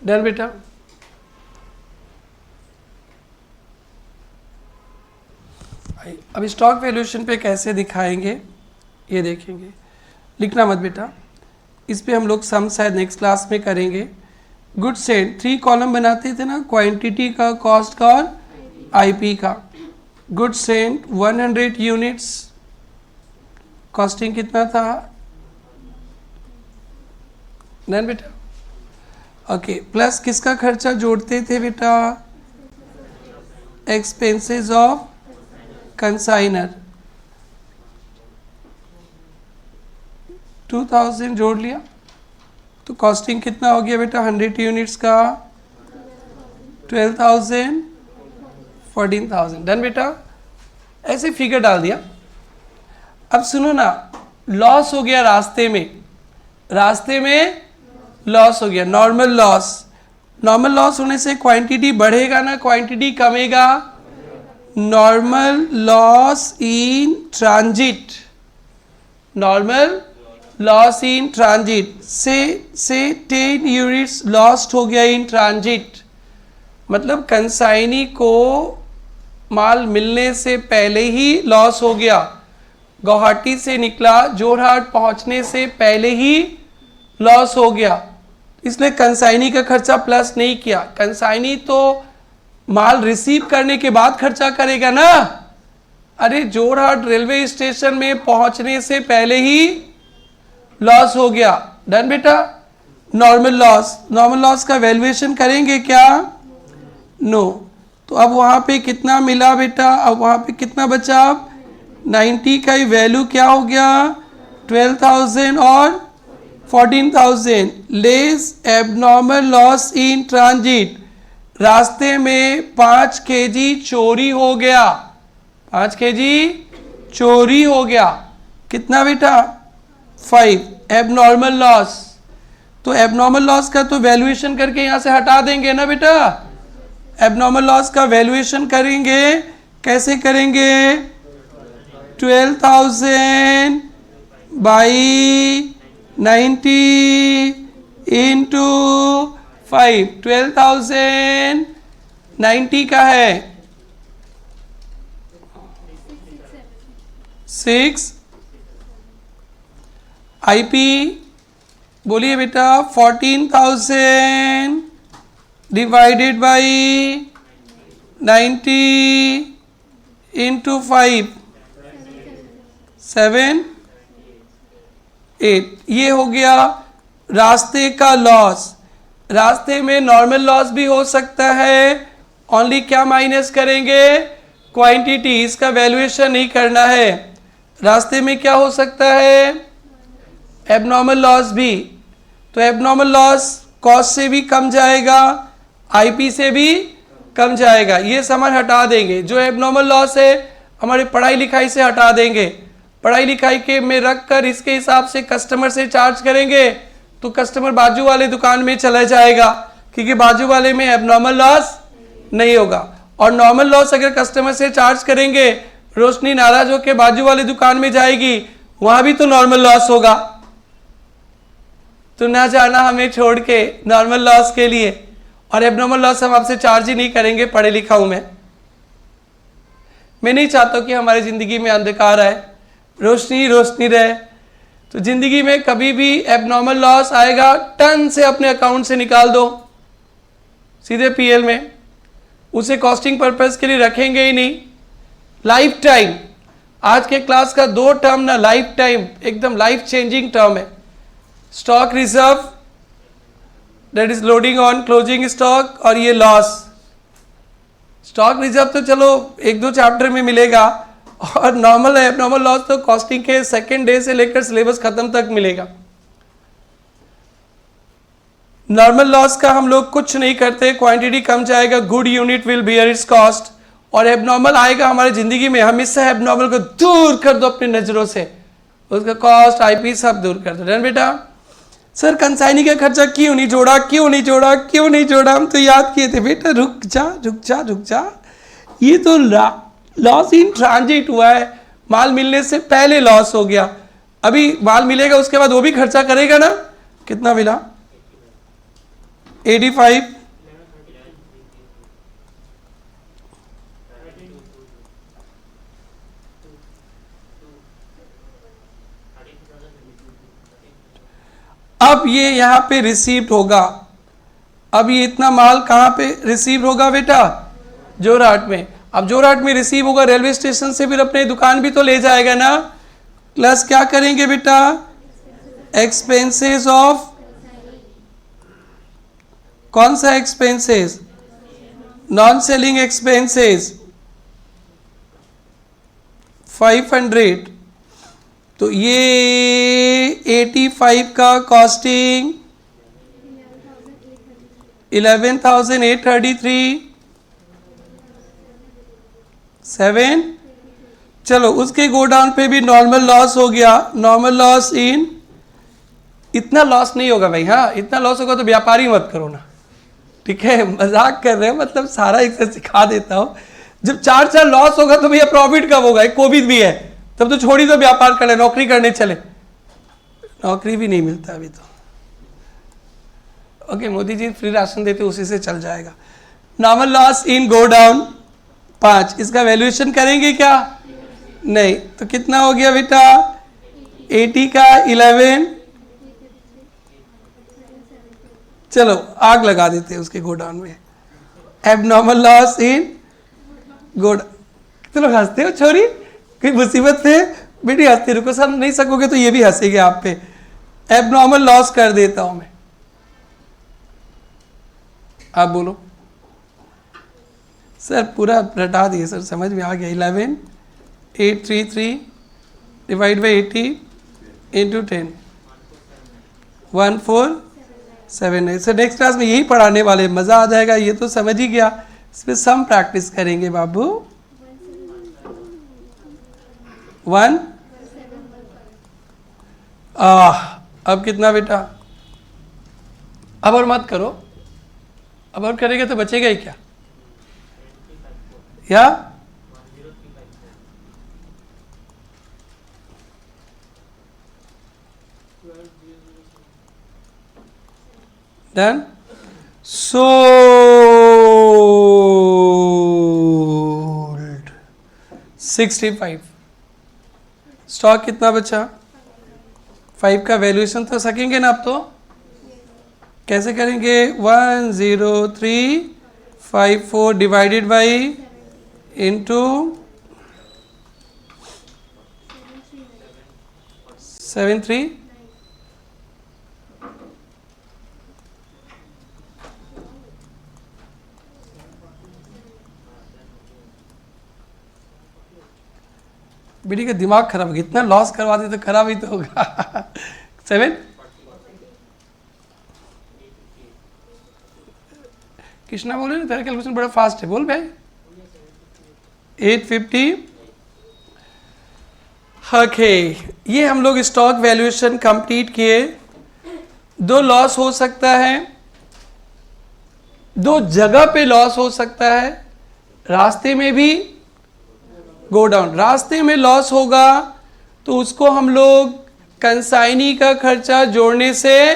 डन बेटा? अब स्टॉक वैल्यूएशन पे कैसे दिखाएंगे ये देखेंगे। लिखना मत बेटा, इस पे हम लोग सम शायद नेक्स्ट क्लास में करेंगे। गुड सेंट 3 कॉलम बनाते थे ना, क्वांटिटी का, कॉस्ट का और आईपी का। गुड सेंट 100 यूनिट्स, कॉस्टिंग कितना था? डन बेटा? ओके, प्लस किसका खर्चा जोड़ते थे बेटा? Expenses of consignor. 2000 जोड़ लिया तो कॉस्टिंग कितना हो गया बेटा 100 यूनिट्स का? 12,000, 14,000। डन बेटा? ऐसे फिगर डाल दिया। अब सुनो ना, लॉस हो गया रास्ते में लॉस हो गया, नॉर्मल लॉस। नॉर्मल लॉस होने से क्वांटिटी बढ़ेगा ना क्वांटिटी कमेगा? Normal loss in transit, normal loss in transit से 10 यूनिट्स लॉस्ट हो गया इन ट्रांजिट। मतलब कंसाइनी को माल मिलने से पहले ही लॉस हो गया, गुवाहाटी से निकला, जोरहाट पहुंचने से पहले ही लॉस हो गया, इसलिए कंसाइनी का खर्चा प्लस नहीं किया। कंसाइनी तो माल रिसीव करने के बाद खर्चा करेगा ना। अरे जोरहाट रेलवे स्टेशन में पहुंचने से पहले ही लॉस हो गया। डन बेटा? नॉर्मल लॉस का वैल्यूएशन करेंगे क्या? नो। तो अब वहां पे कितना मिला बेटा? अब वहां पे कितना बचा? 90 का ही वैल्यू क्या हो गया? 12,000 और 14,000 less abnormal loss in transit. रास्ते में 5 kg चोरी हो गया, 5 kg चोरी हो गया। कितना बेटा? 5 एबनॉर्मल लॉस। तो एबनॉर्मल लॉस का तो वैल्यूएशन करके यहां से हटा देंगे ना बेटा। एबनॉर्मल लॉस का वैल्यूएशन करेंगे, कैसे करेंगे? 12,000 बाई 90 इंटू 5। 12,000 90 का है 6। आईपी बोलिए बेटा? 14,000 डिवाइडेड बाई 90 इंटू 5, 7, 8। ये हो गया रास्ते का लॉस। रास्ते में नॉर्मल लॉस भी हो सकता है, ओनली क्या माइनस करेंगे? क्वांटिटी। इसका वैल्यूएशन नहीं करना है। रास्ते में क्या हो सकता है? एबनॉर्मल लॉस भी। तो एबनॉर्मल लॉस कॉस्ट से भी कम जाएगा, आईपी से भी कम जाएगा। ये सामान हटा देंगे। जो एबनॉर्मल लॉस है हमारे पढ़ाई लिखाई से हटा देंगे। पढ़ाई लिखाई के में रख कर इसके हिसाब से कस्टमर से चार्ज करेंगे तो कस्टमर बाजू वाले दुकान में चला जाएगा, क्योंकि बाजू वाले में एबनॉर्मल लॉस नहीं होगा। और नॉर्मल लॉस अगर कस्टमर से चार्ज करेंगे, रोशनी नाराज होकर बाजू वाली दुकान में जाएगी, वहां भी तो नॉर्मल लॉस होगा। तो ना जाना हमें छोड़ के नॉर्मल लॉस के लिए, और एबनॉर्मल लॉस हम आपसे चार्ज ही नहीं करेंगे, पढ़े लिखा हूं मैं नहीं चाहता कि हमारी जिंदगी में अंधकार आए, रोशनी रोशनी रहे। तो जिंदगी में कभी भी एबनॉर्मल लॉस आएगा, टन से अपने अकाउंट से निकाल दो सीधे पीएल में, उसे कॉस्टिंग पर्पस के लिए रखेंगे ही नहीं। लाइफ टाइम, आज के क्लास का 2 टर्म ना लाइफ टाइम एकदम लाइफ चेंजिंग टर्म है। Stock reserve, that is loading on closing stock, और ये लॉस। स्टॉक रिजर्व तो चलो 1-2 चैप्टर में मिलेगा, और नॉर्मल एबनॉर्मल लॉस तो कॉस्टिंग के सेकेंड डे से लेकर सिलेबस खत्म तक मिलेगा। नॉर्मल लॉस का हम लोग कुछ नहीं करते, क्वांटिटी कम जाएगा, good unit will beer it's cost. और एबनॉर्मल आएगा हमारी जिंदगी में, हमेशा एबनॉर्मल को दूर कर दो अपनी नजरों से, उसका कॉस्ट आईपी सब दूर कर दो। डन बेटा? सर कंसाइनी का खर्चा क्यों नहीं जोड़ा, क्यों नहीं जोड़ा, क्यों नहीं जोड़ा? हम तो याद किए थे। बेटा रुक जा रुक जा रुक जा, ये तो लॉस इन ट्रांजिट हुआ है, माल मिलने से पहले लॉस हो गया, अभी माल मिलेगा उसके बाद वो भी खर्चा करेगा ना। कितना मिला? 85। अब ये यहाँ पे रिसीव्ड होगा। अब ये इतना माल कहाँ पे रिसीव होगा बेटा? जोरहाट में। अब जोरहाट में रिसीव होगा, रेलवे स्टेशन से फिर अपने दुकान भी तो ले जाएगा ना। प्लस क्या करेंगे बेटा? एक्सपेंसेस ऑफ, कौन सा एक्सपेंसेस? Non selling expenses 500। तो ये 85 का कॉस्टिंग 11,833 7। चलो उसके गोडाउन पे भी नॉर्मल लॉस हो गया। नॉर्मल लॉस इन, इतना लॉस नहीं होगा भाई, हाँ इतना लॉस होगा तो व्यापारी मत करो ना, ठीक है? मजाक कर रहे हैं, मतलब सारा एक से सिखा देता हूँ। जब 4 लॉस होगा तो भैया प्रॉफिट कब होगा? एक कोविड भी है, तब तो छोड़ी दो व्यापार करने, नौकरी करने चले। नौकरी भी नहीं मिलता अभी तो। Okay, Modi ji free ration देते, उसी से चल जाएगा। नॉर्मल लॉस इन गो डाउन 5, इसका वैल्यूएशन करेंगे क्या? नहीं। तो कितना हो गया बेटा? 80 का 11। चलो आग लगा देते हैं उसके गोडाउन में। एबनॉर्मल लॉस इन गोड, कितने लोग हंसते हो? छोरी कोई मुसीबत है बेटी, हंसते रुको, सर नहीं सकोगे तो ये भी हंसेंगे आप पे। एबनॉर्मल लॉस कर देता हूं मैं, आप बोलो। सर पूरा रटा दिए सर, समझ में आ गया। 11,833 divide by 80 into 10 1479। Sir next class में यही पढ़ाने वाले, मज़ा आ जाएगा। ये तो समझ ही गया, इसमें सम प्रैक्टिस करेंगे बाबू। 1 अब कितना बेटा? अब और मत करो, अब और करेंगे तो बचेगा ही क्या? या डन। सोल्ड 65। स्टॉक कितना बचा? 5 का वैल्यूएशन तो सकेंगे ना आप? तो कैसे करेंगे? 10354 डिवाइडेड बाई इंटू 73। बेटी का दिमाग खराब हो गया, इतना लॉस करवा दे तो खराब ही तो होगा। 7। कृष्णा बोले ना, तेरा कैलकुलेशन बड़ा फास्ट है, बोल भाई। 850। ओके, ये हम लोग स्टॉक वैल्यूएशन कंप्लीट किए। 2 लॉस हो सकता है, दो जगह पे लॉस हो सकता है, रास्ते में भी गो डाउन। रास्ते में लॉस होगा तो उसको हम लोग कंसाइनी का खर्चा जोड़ने से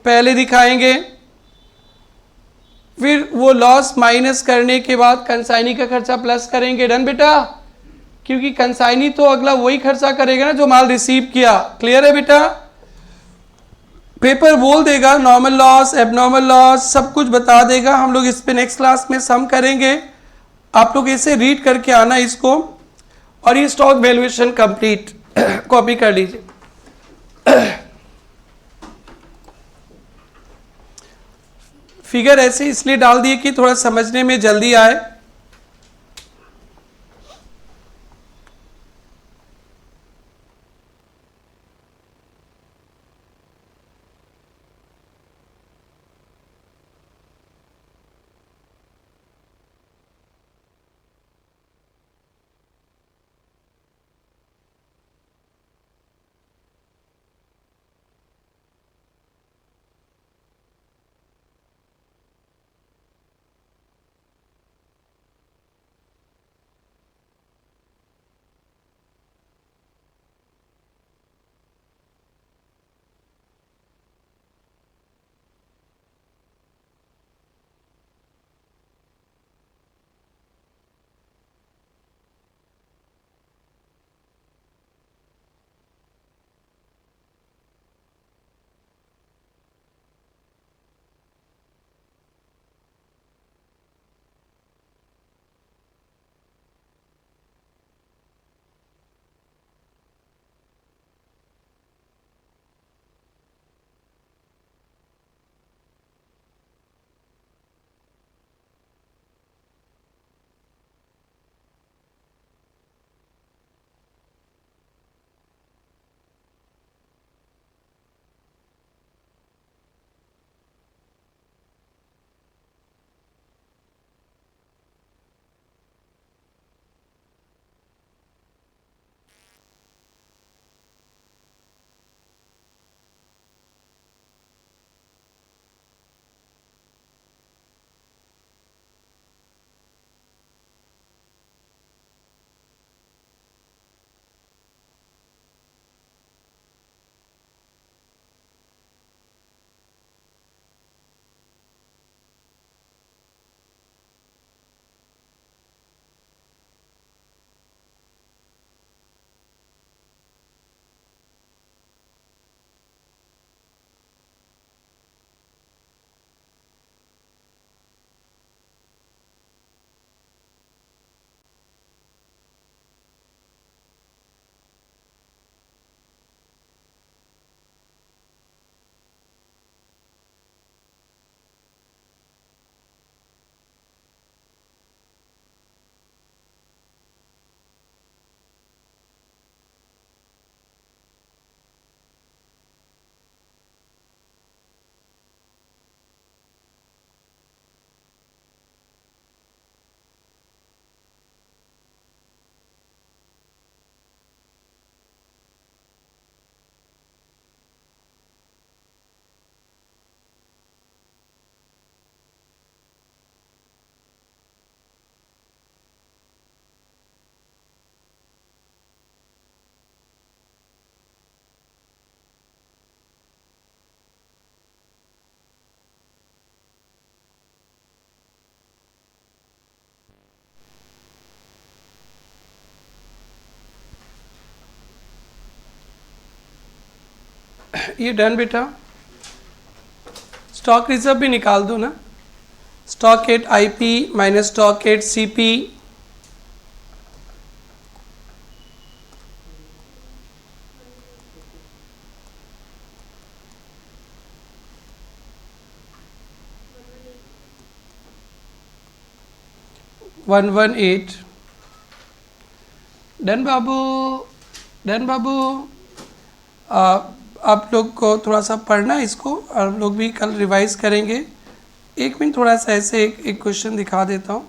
पहले दिखाएंगे, फिर वो लॉस माइनस करने के बाद कंसाइनी का खर्चा प्लस करेंगे। डन बेटा, क्योंकि कंसाइनी तो अगला वही खर्चा करेगा ना जो माल रिसीव किया। क्लियर है बेटा? पेपर बोल देगा नॉर्मल लॉस, एबनॉर्मल लॉस, सब कुछ बता देगा। हम लोग इस पे नेक्स्ट क्लास में सम करेंगे। आप लोग इसे रीड करके आना इसको, और ये स्टॉक वैल्यूएशन कंप्लीट कॉपी कर लीजिए। फिगर ऐसे इसलिए डाल दिए कि थोड़ा समझने में जल्दी आए। ये डन बेटा। स्टॉक रिजर्व भी निकाल दो ना, stock at IP minus stock at CP. One one at. Done बाबू, डन बाबू। आप लोग को थोड़ा सा पढ़ना है इसको, और हम लोग भी कल रिवाइज करेंगे। एक मिनट थोड़ा सा ऐसे एक क्वेश्चन दिखा देता हूँ।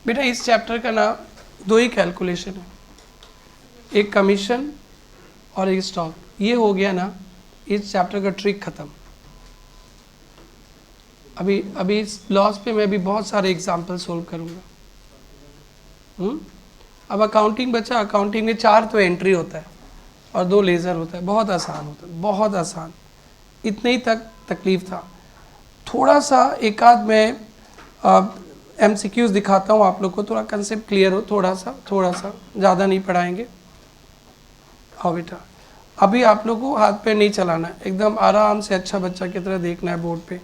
बेटा इस चैप्टर का ना दो ही कैलकुलेशन है, एक कमीशन और एक स्टॉक, ये हो गया ना, इस चैप्टर का ट्रिक ख़त्म। अभी इस लॉस पे मैं भी बहुत सारे एग्जाम्पल सोल्व करूँगा। अब अकाउंटिंग बचा, अकाउंटिंग में 4 तो एंट्री होता है और 2 लेज़र होता है, बहुत आसान होता है, बहुत आसान। इतने ही तक तकलीफ था। थोड़ा सा एक आध मैं MCQs दिखाता हूँ आप लोग को, थोड़ा कंसेप्ट क्लियर हो, थोड़ा सा ज़्यादा नहीं पढ़ाएंगे। आओ बेटा, अभी आप लोग को हाथ पैर नहीं चलाना है, एकदम आराम से अच्छा बच्चा की तरह देखना है बोर्ड पे।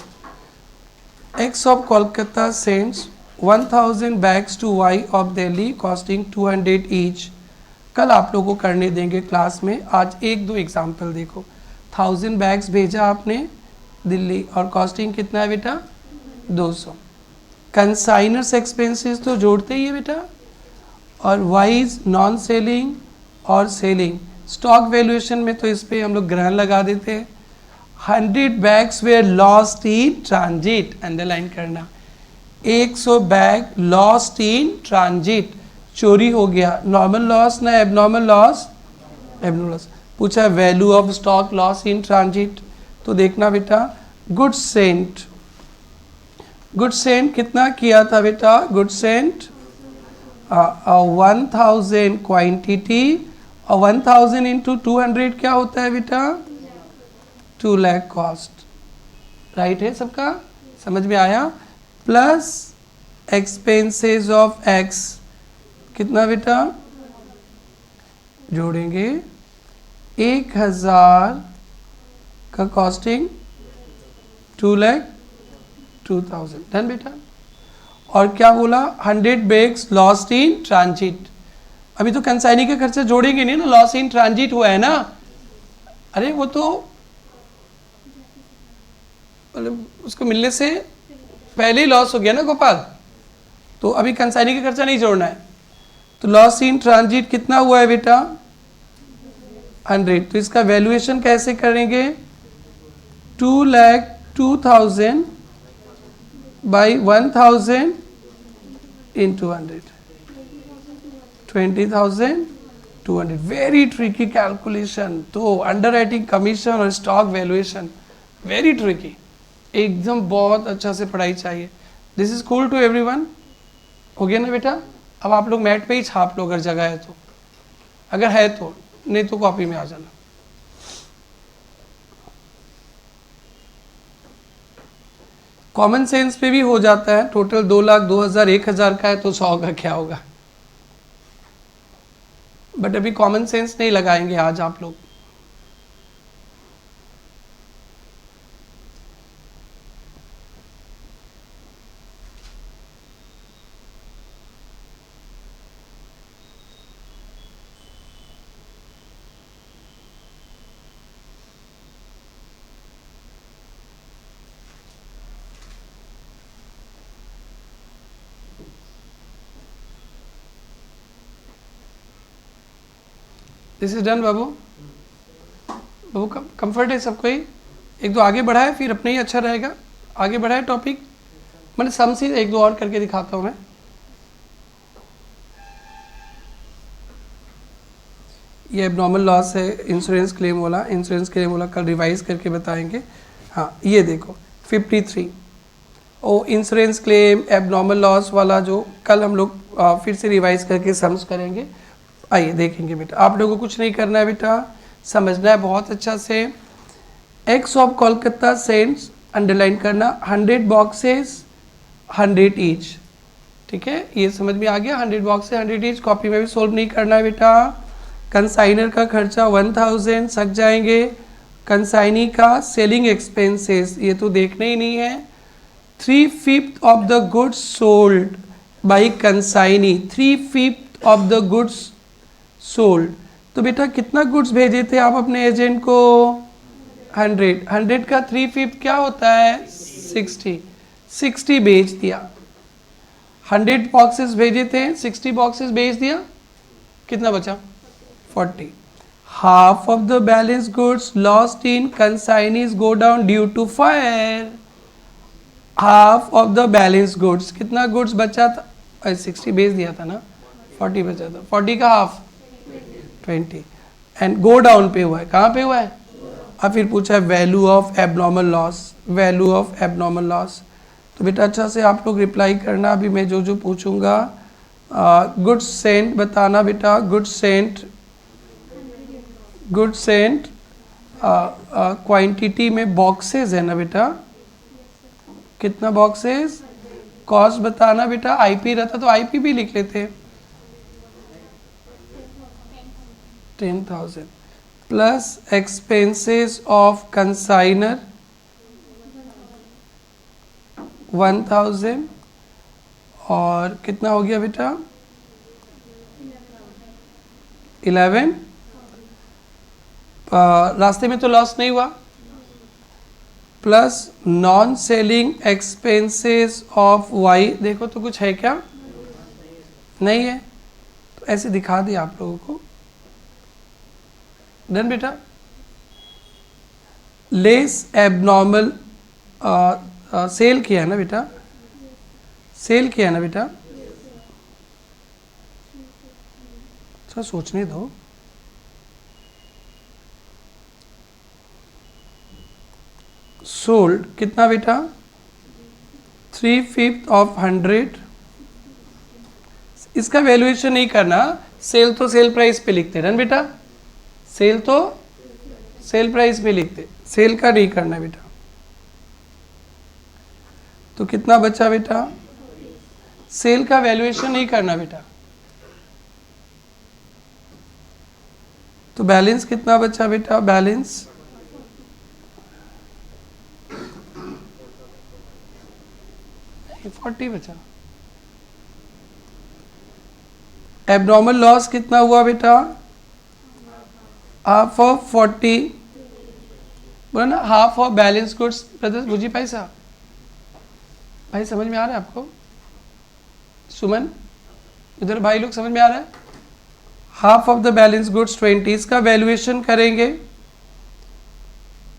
X of Kolkata sends 1000 bags to Y of Delhi costing 200 each। कल आप लोगों को करने देंगे क्लास में, आज 1-2 एग्जाम्पल देखो। 1000 बैग्स भेजा आपने दिल्ली और कॉस्टिंग कितना है बेटा? 200। कंसाइनर्स एक्सपेंसेस तो जोड़ते ही है बेटा, और वाइज नॉन सेलिंग और सेलिंग। स्टॉक वैल्यूएशन में तो इस पे हम लोग ग्रहण लगा देते हैं। 100 bags were lost in transit, underline करना। 100 बैग लॉस्ट इन ट्रांजिट, चोरी हो गया। नॉर्मल लॉस ना एबनॉर्मल लॉस? Abnormal loss. पूछा value of stock loss in transit, तो देखना बेटा गुड सेंट, गुड सेंट कितना किया था बेटा? गुड सेंट 1000 क्वांटिटी, और 1000 इंटू 200 क्या होता है बेटा? 2 लाख कॉस्ट। राइट है सबका, समझ में आया? प्लस एक्सपेंसेस ऑफ एक्स कितना बेटा? जोड़ेंगे 1000 का कॉस्टिंग 2,02,000। डन बेटा। और क्या बोला? 100 बैग्स लॉस्ट इन ट्रांजिट। अभी तो कंसाइनी का खर्चा जोड़ेंगे नहीं ना, लॉस इन ट्रांजिट हुआ है ना। अरे वो तो मतलब उसको मिलने से पहले ही लॉस हो गया ना गोपाल, तो अभी कंसाइनी का खर्चा नहीं जोड़ना है। तो लॉस इन ट्रांजिट कितना हुआ है बेटा? 100। तो इसका वैल्यूएशन कैसे करेंगे? 2,02,000 by 1000 into 100, 20,200। Very tricky calculation. तो अंडर राइटिंग कमीशन और स्टॉक वैल्यूएशन वेरी ट्रिकी, एकदम बहुत अच्छा से पढ़ाई चाहिए। This is cool to everyone. हो गया ना बेटा? अब आप लोग मैट पे ही छाप लो अगर जगह है तो, अगर है तो, नहीं तो कॉपी में आ जाना। कॉमन सेंस पे भी हो जाता है। टोटल 2 लाख 2,000 1,000 का है तो 100 का क्या होगा? बट अभी कॉमन सेंस नहीं लगाएंगे आज आप लोग। This is done Babu. Babu comfort है सबको ही? एक दो आगे बढ़ाए फिर अपने ही अच्छा रहेगा। आगे बढ़ाए टॉपिक, मैंने सम से 1-2 और करके दिखाता हूँ मैं। ये एबनॉर्मल लॉस है, इंश्योरेंस क्लेम वाला। इंश्योरेंस क्लेम वाला कल रिवाइज करके बताएंगे। हाँ ये देखो 53 ओ इंश्योरेंस क्लेम एबनॉर्मल लॉस वाला जो कल हम लोग फिर से रिवाइज करके सम्स करेंगे। आइए देखेंगे बेटा, आप लोगों को कुछ नहीं करना है बेटा, समझना है बहुत अच्छा से। X of Kolkata sends, underline करना, 100 बॉक्सेस 100 ईच। ठीक है, ये समझ में आ गया। 100 बॉक्सेस 100 ईच, कॉपी में भी सोल्व नहीं करना है बेटा। कंसाइनर का खर्चा 1000 सक जाएंगे। कंसाइनी का सेलिंग एक्सपेंसेस ये तो देखना ही नहीं है। 3/5 of the goods sold by consignee, 3/5 of the goods sold. तो बेटा कितना गुड्स भेजे थे आप अपने एजेंट को? 100। 100 का 3/5 क्या होता है? 60 बेच दिया। 100 बॉक्सेस भेजे थे, 60 बॉक्सेस बेच दिया, कितना बचा? 40। Half of the balance goods lost in consignees go down due to fire. Half of the balance goods, कितना गुड्स बचा था? 60 बेच दिया था ना, 40 बचा था। 40 का हाफ 20। एंड गो डाउन पे हुआ है, कहाँ पे हुआ है? अब फिर पूछा है value of abnormal loss, value of abnormal loss. तो बेटा अच्छा से आप लोग रिप्लाई करना, अभी मैं जो जो पूछूंगा। गुड सेंट बताना बेटा, good sent, good sent quantity में बॉक्सेस है ना बेटा, कितना बॉक्सेस? कॉस्ट बताना बेटा, आईपी रहता तो आईपी भी लिख लेते, 10,000 प्लस एक्सपेंसेस ऑफ कंसाइनर 1,000 और कितना हो गया बेटा? 11। रास्ते में तो लॉस नहीं हुआ, plus non selling expenses of Y, देखो तो कुछ है क्या? नहीं है, तो ऐसे दिखा दिया आप लोगों को। डन बेटा। लेस एबनॉर्मल सेल किया है ना बेटा, सेल किया है ना बेटा, अच्छा सोचने दो। सोल्ड कितना बेटा? 3/5 ऑफ 100। इसका वैल्यूएशन नहीं करना, सेल तो सेल प्राइस पे लिखते रन बेटा, सेल तो सेल प्राइस पे लिखते, सेल का नहीं करना बेटा। तो कितना बचा बेटा? सेल का वैल्यूएशन नहीं करना बेटा। तो बैलेंस कितना बचा बेटा? बैलेंस 40 बचा। एबनॉर्मल लॉस कितना हुआ बेटा? हाफ ऑफ 40, बोला ना, half of balance goods. Brothers बुझी पैसा भाई, समझ में आ रहा है आपको? सुमन इधर भाई लोग समझ में आ रहा है? Half of the balance goods 20, इसका वैल्यूएशन करेंगे।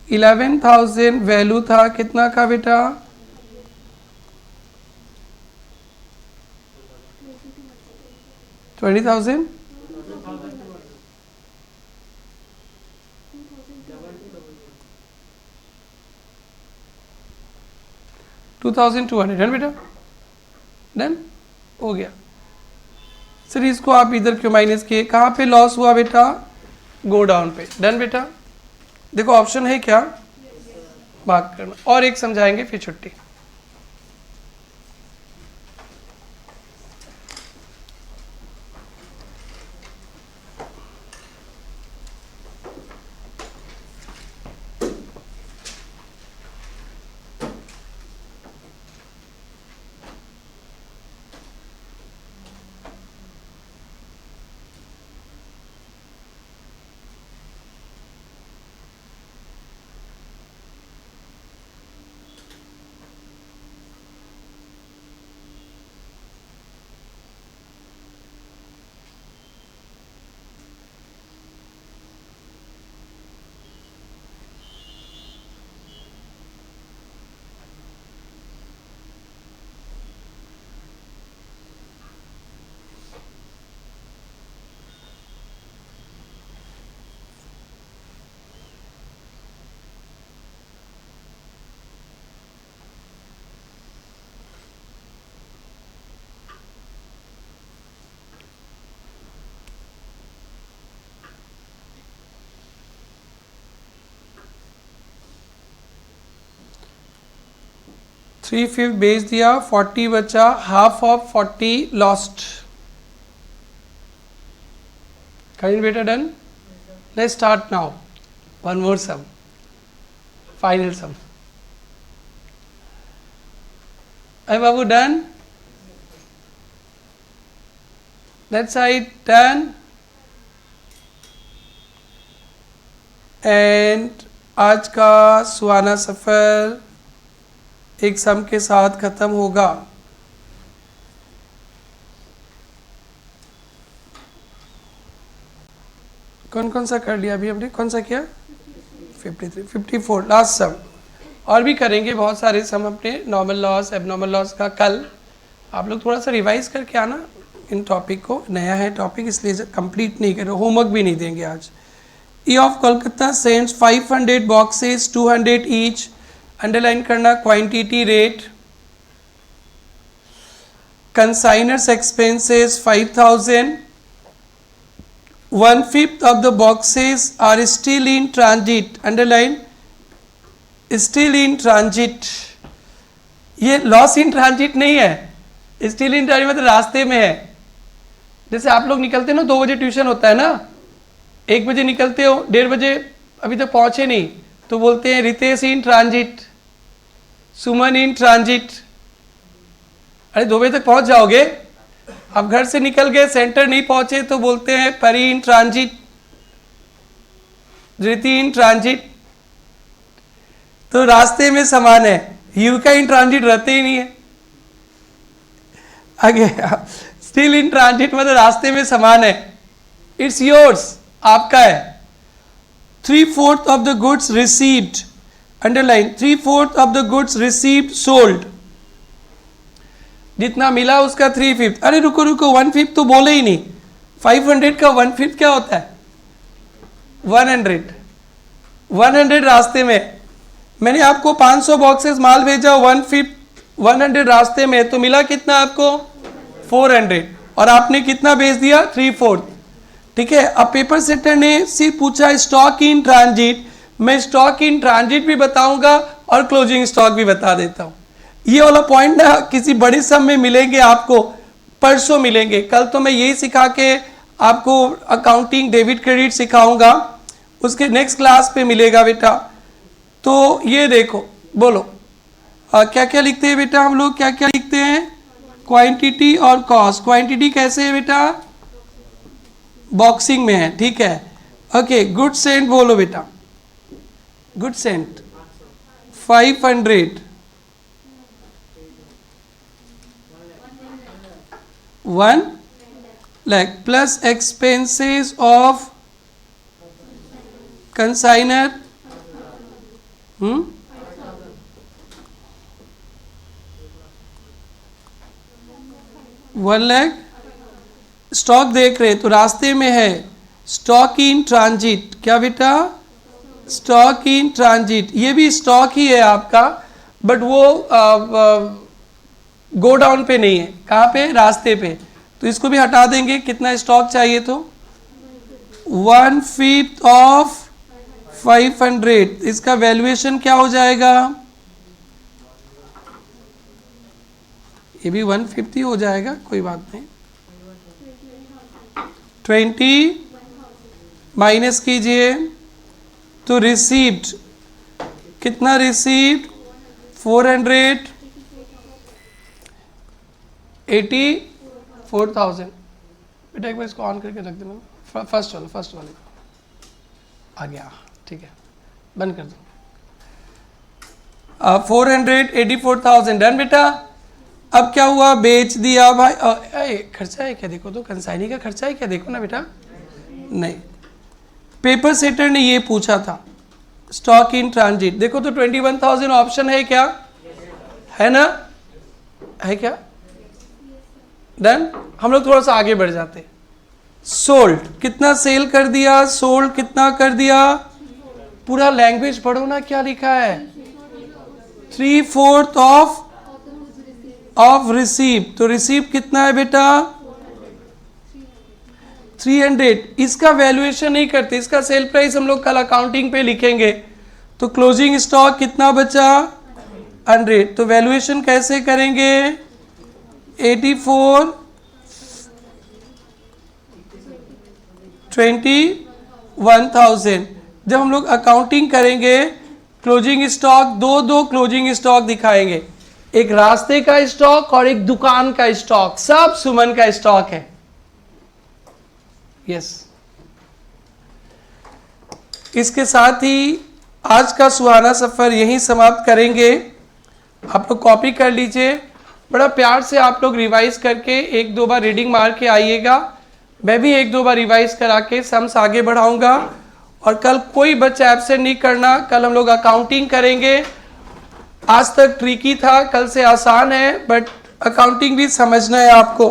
11,000 वैल्यू था, कितना का बेटा? 20,000। 2,200 डन बेटा, डन हो गया। सर इसको आप इधर क्यों माइनस किए? कहाँ पे लॉस हुआ बेटा? गो डाउन पे। डन बेटा। देखो ऑप्शन है क्या? भाग करना। और एक समझाएंगे फिर छुट्टी। थ्री फिफ्थ बेच दिया, 40 बचा, हाफ ऑफ 40 लॉस्ट। करें बेटा done. Let's start now, one more sum, final sum. अरे बाबू done, that side done. And आज का सुहाना सफर एक सम के साथ खत्म होगा। कौन कौन सा कर लिया अभी हमने? कौन सा किया? 53, 54 लास्ट सम। और भी करेंगे बहुत सारे सम अपने नॉर्मल लॉस, एबनॉर्मल लॉस का। कल आप लोग थोड़ा सा रिवाइज करके आना इन टॉपिक को, नया है टॉपिक इसलिए कंप्लीट नहीं कर रहे, होमवर्क भी नहीं देंगे आज। E of Kolkata sends 500 boxes 200 each, underline करना quantity rate. Consignor's expenses 5000, 1/5 of the boxes are still in transit, underline still in transit। ये लॉस इन ट्रांजिट नहीं है, स्टिल इन ट्रांजिट मतलब रास्ते में है। जैसे आप लोग निकलते हो ना, 2 बजे ट्यूशन होता है ना, 1 बजे निकलते हो, 1:30 बजे अभी तक पहुंचे नहीं, तो बोलते हैं Ritesh in transit, Suman in transit. अरे 2 बजे तक पहुंच जाओगे, अब घर से निकल गए, सेंटर नहीं पहुंचे, तो बोलते हैं परी in transit, Dhriti in transit. तो रास्ते में समान है, युविका इन ट्रांजिट रहते ही नहीं है। आगे स्टिल इन ट्रांजिट मतलब रास्ते में समान है। इट्स योर्स, आपका है। 3/4 of the goods received, underline 3/4 of the goods received sold, जितना मिला उसका 3/5। अरे रुको रुको, 1/5 तो बोले ही नहीं, 500 का 1/5 क्या होता है? 100 रास्ते में। मैंने आपको 500 बॉक्सेस माल भेजा, 100 रास्ते में, तो मिला कितना आपको? 400, और आपने कितना भेज दिया? 3/4। ठीक है। अब पेपर सेटर ने सिर्फ पूछा स्टॉक इन ट्रांजिट, मैं स्टॉक इन ट्रांजिट भी बताऊंगा और क्लोजिंग स्टॉक भी बता देता हूं। ये वाला पॉइंट ना किसी बड़ी सम में मिलेंगे आपको, परसों मिलेंगे। कल तो मैं यही सिखा के आपको अकाउंटिंग डेबिट क्रेडिट सिखाऊंगा, उसके नेक्स्ट क्लास पे मिलेगा बेटा। तो ये देखो, बोलो क्या क्या लिखते हैं बेटा हम लोग, क्या क्या लिखते हैं? क्वांटिटी और कॉस्ट। क्वांटिटी कैसे है बेटा? बॉक्सिंग में है, ठीक है। ओके, गुड सेंट बोलो बेटा, good sent 500, 1 lakh plus expenses of consignor 1 lakh. Stock देख रहे तो रास्ते में है, स्टॉक इन ट्रांजिट। क्या बेटा? स्टॉक इन ट्रांजिट, ये भी स्टॉक ही है आपका, बट वो गो डाउन पे नहीं है। कहाँ पे? रास्ते पे। तो इसको भी हटा देंगे। कितना स्टॉक चाहिए? तो 1/5 ऑफ 500, इसका वैल्यूएशन क्या हो जाएगा? ये भी 150 हो जाएगा, कोई बात नहीं। 20 माइनस कीजिए तो रिसीव्ड कितना? रिसीव्ड 400, 84,000। बेटा एक बार इसको ऑन करके रख देना, फर्स्ट वाले आ गया, ठीक है, बंद कर दो। 484,000 डन बेटा। अब क्या हुआ? बेच दिया भाई। खर्चा है क्या देखो तो, कंसाइनी का खर्चा है क्या देखो ना बेटा। नहीं, पेपर सेटर ने ये पूछा था स्टॉक इन ट्रांजिट। देखो तो 21,000 ऑप्शन है क्या? है ना? है क्या? डन। हम लोग थोड़ा सा आगे बढ़ जाते। सोल्ड कितना सेल कर दिया? सोल्ड कितना कर दिया? पूरा लैंग्वेज पढ़ो ना, क्या लिखा है? 3/4 ऑफ रिसीव। तो रिसीव कितना है बेटा? 300। इसका वैल्यूएशन नहीं करते, इसका सेल प्राइस हम लोग कल अकाउंटिंग पे लिखेंगे। तो क्लोजिंग स्टॉक कितना बचा? 100। तो वैल्यूएशन कैसे करेंगे? 84 21,000। जब हम लोग अकाउंटिंग करेंगे, क्लोजिंग स्टॉक दो क्लोजिंग स्टॉक दिखाएंगे, एक रास्ते का स्टॉक और एक दुकान का स्टॉक। सब सुमन का स्टॉक है। यस। इसके साथ ही आज का सुहाना सफर यहीं समाप्त करेंगे। आप लोग कॉपी कर लीजिए, बड़ा प्यार से आप लोग रिवाइज करके 1-2 बार रीडिंग मार के आइएगा। मैं भी 1-2 बार रिवाइज करा के सम्स आगे बढ़ाऊंगा। और कल कोई बच्चा एब्सेंट नहीं करना। कल हम लोग अकाउंटिंग करेंगे। आज तक ट्रिकी था, कल से आसान है, बट अकाउंटिंग भी समझना है आपको।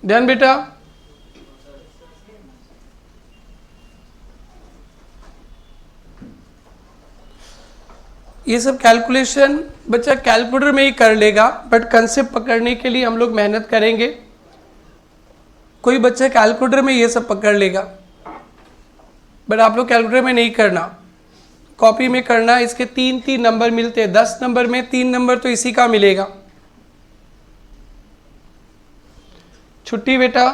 ध्यान बेटा। ये सब कैलकुलेशन बच्चा कैलकुलेटर में ही कर लेगा, बट कंसेप्ट पकड़ने के लिए हम लोग मेहनत करेंगे। कोई बच्चा कैलकुलेटर में ये सब पकड़ लेगा, बट आप लोग कैलकुलेटर में नहीं करना, कॉपी में करना। इसके 3-3 नंबर मिलते हैं, 10 नंबर में 3 नंबर तो इसी का मिलेगा। छुट्टी बेटा।